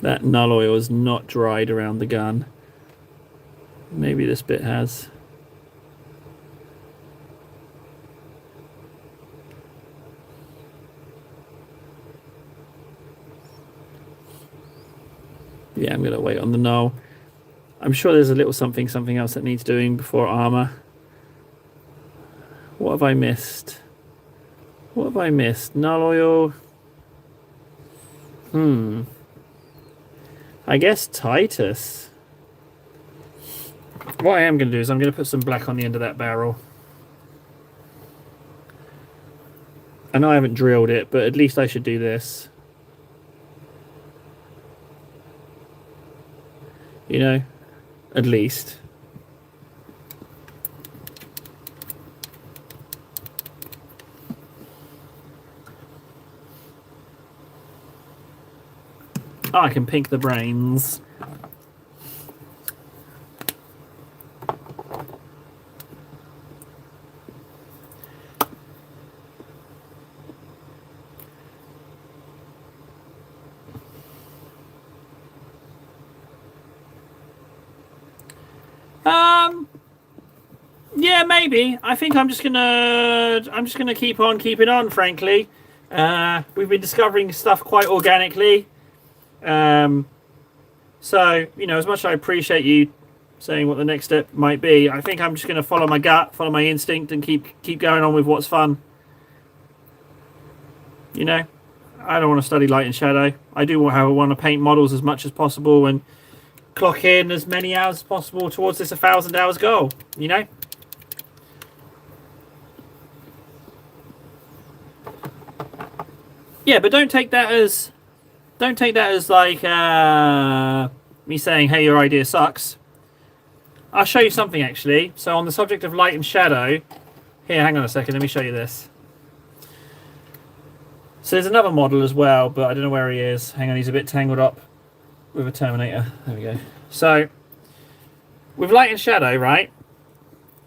That null oil is not dried around the gun. Maybe this bit has. Yeah, I'm going to wait on the null. I'm sure there's a little something else that needs doing before armor. What have I missed? What have I missed? Null oil. I guess Titus. What I am going to do is I'm going to put some black on the end of that barrel. I know I haven't drilled it, but at least I should do this. You know? At least. Oh, I can pink the brains. Yeah, maybe. I think I'm just gonna keep on keeping on, frankly. We've been discovering stuff quite organically. So, you know, as much as I appreciate you saying what the next step might be, I think I'm just gonna follow my gut, follow my instinct, and keep going on with what's fun. You know? I don't want to study light and shadow. I do want to paint models as much as possible and clock in as many hours as possible towards this 1,000 hours goal, you know? Yeah, but don't take that as like me saying, hey, your idea sucks. I'll show you something actually. So on the subject of light and shadow, here, hang on a second, let me show you this. So there's another model as well, but I don't know where he is. Hang on, he's a bit tangled up with a Terminator. There we go. So with light and shadow, right?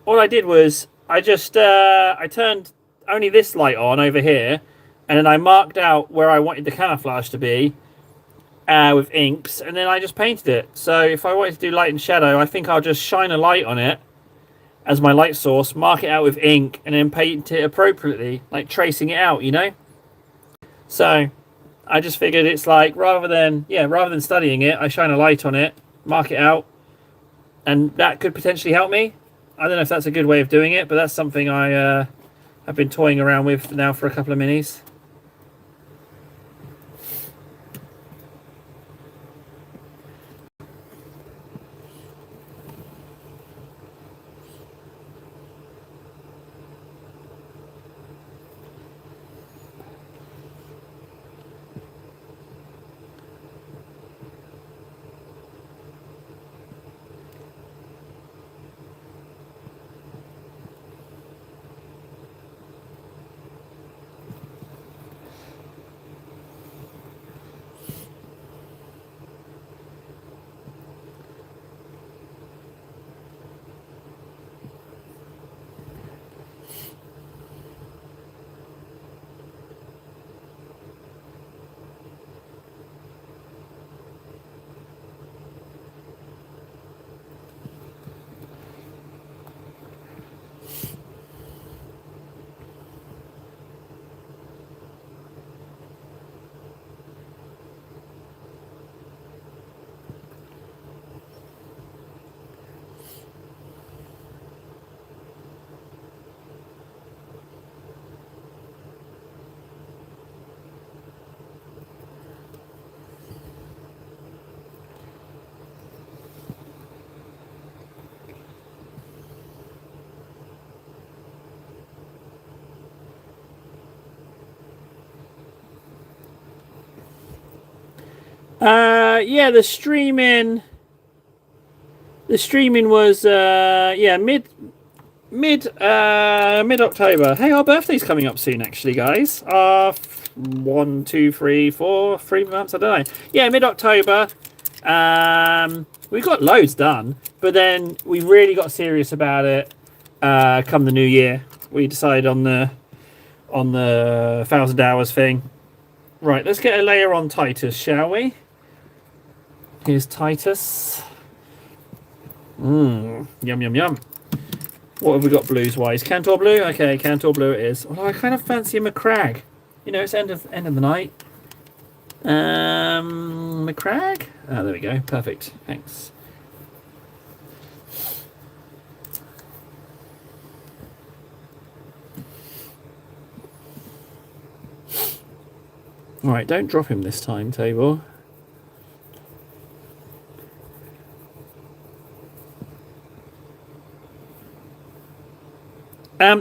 All I did was I just I turned only this light on over here, and then I marked out where I wanted the camouflage to be with inks, and then I just painted it. So if I wanted to do light and shadow, I think I'll just shine a light on it as my light source, mark it out with ink, and then paint it appropriately, like tracing it out, you know? So I just figured it's like rather than studying it, I shine a light on it, mark it out, and that could potentially help me. I don't know if that's a good way of doing it, but that's something I have been toying around with now for a couple of minis. Yeah, the streaming was yeah, mid October. Hey, our birthday's coming up soon, actually, guys. 1, 2, 3, 4, 3 months. I don't know. Yeah, mid October. We got loads done, but then we really got serious about it. Come the new year, we decided on the 1,000 hours thing. Right, let's get a layer on Titus, shall we? Here's Titus. Yum, yum, yum. What have we got blues wise? Cantor blue? Okay, Cantor blue it is. Although I kind of fancy a McCrag. You know, it's end of the night. McCrag? Ah, there we go. Perfect. Thanks. Alright, don't drop him this time, Tabor.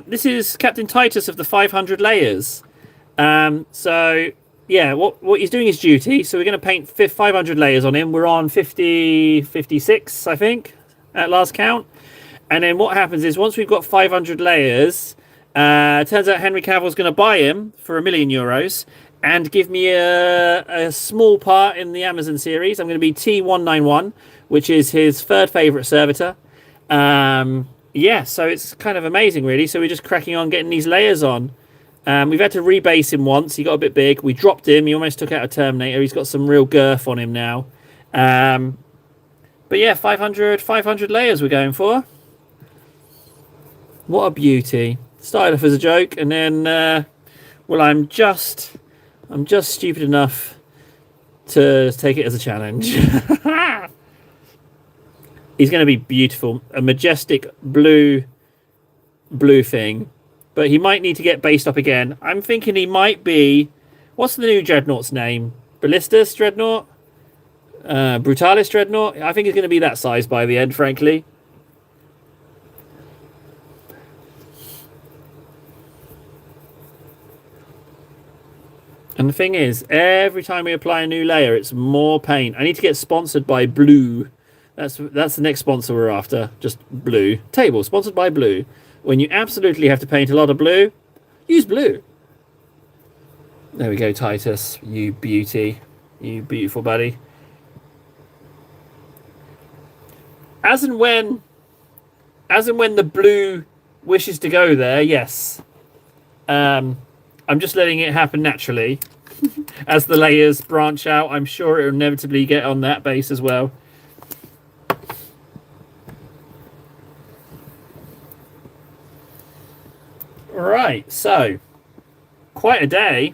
This is Captain Titus of the 500 layers. So, yeah, what he's doing is duty. So we're going to paint 500 layers on him. We're on 56, I think, at last count. And then what happens is once we've got 500 layers, turns out Henry Cavill's going to buy him for €1,000,000 and give me a small part in the Amazon series. I'm going to be T191, which is his third favourite servitor. Yeah, so it's kind of amazing, really. So we're just cracking on getting these layers on. We've had to rebase him once. He got a bit big. We dropped him. He almost took out a Terminator. He's got some real girth on him now. But yeah, 500 layers we're going for. What a beauty. Started off as a joke, and then, well, I'm just stupid enough to take it as a challenge. He's going to be beautiful. A majestic blue thing. But he might need to get based up again. I'm thinking he might be... What's the new Dreadnought's name? Ballistus Dreadnought? Brutalis Dreadnought? I think he's going to be that size by the end, frankly. And the thing is, every time we apply a new layer, it's more paint. I need to get sponsored by Blue. That's the next sponsor we're after. Just Blue. Table, sponsored by Blue. When you absolutely have to paint a lot of blue, use blue. There we go, Titus. You beauty. You beautiful buddy. As and when the blue wishes to go there, yes. I'm just letting it happen naturally. As the layers branch out, I'm sure it will inevitably get on that base as well. Right, so quite a day.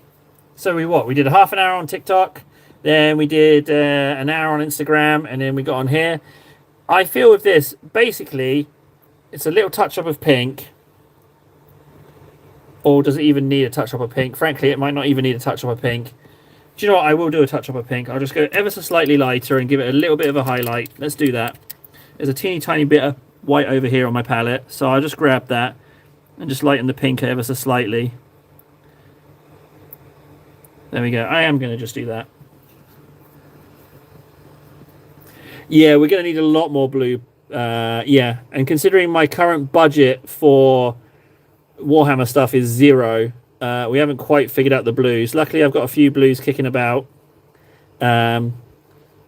So we did a half an hour on TikTok, then we did an hour on Instagram, and then we got on here. I feel with this, basically, it's a little touch up of pink. Or does it even need a touch up of pink? Frankly, it might not even need a touch up of pink. Do you know what? I will do a touch up of pink. I'll just go ever so slightly lighter and give it a little bit of a highlight. Let's do that. There's a teeny tiny bit of white over here on my palette, so I'll just grab that and just lighten the pink ever so slightly. There we go. I am going to just do that. Yeah, we're going to need a lot more blue. Yeah, and considering my current budget for Warhammer stuff is 0, we haven't quite figured out the blues. Luckily, I've got a few blues kicking about. But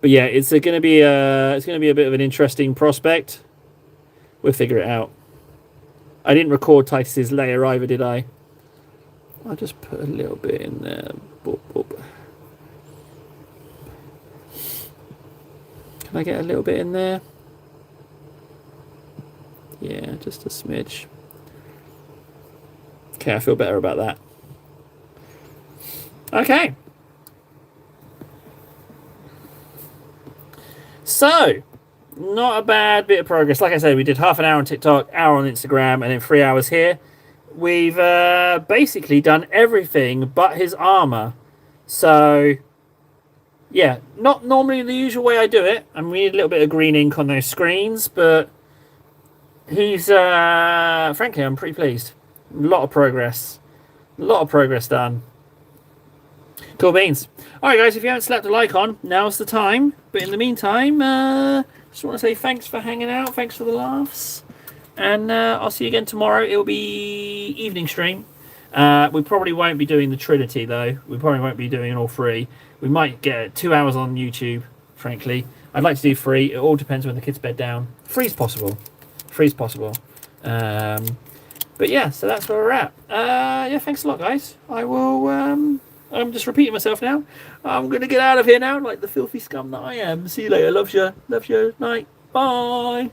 yeah, it's going to be a bit of an interesting prospect. We'll figure it out. I didn't record Titus's layer either, did I? I'll just put a little bit in there. Boop, boop. Can I get a little bit in there? Yeah, just a smidge. Okay, I feel better about that. Okay. So, not a bad bit of progress. Like I said, we did half an hour on TikTok, hour on Instagram, and then 3 hours here. We've basically done everything but his armor. So, yeah, not normally the usual way I do it. I mean, we need a little bit of green ink on those screens, but he's, frankly, I'm pretty pleased. A lot of progress. A lot of progress done. Cool beans. All right, guys, if you haven't slapped a like on, now's the time. But in the meantime, just want to say thanks for hanging out. Thanks for the laughs. And I'll see you again tomorrow. It'll be evening stream. We probably won't be doing the Trinity, though. We probably won't be doing all three. We might get 2 hours on YouTube, frankly. I'd like to do 3. It all depends when the kids bed down. 3's possible. 3's possible. But yeah, so that's where we're at. Yeah, thanks a lot, guys. I will... I'm just repeating myself now. I'm going to get out of here now like the filthy scum that I am. See you later. Love you. Love you. Night. Bye.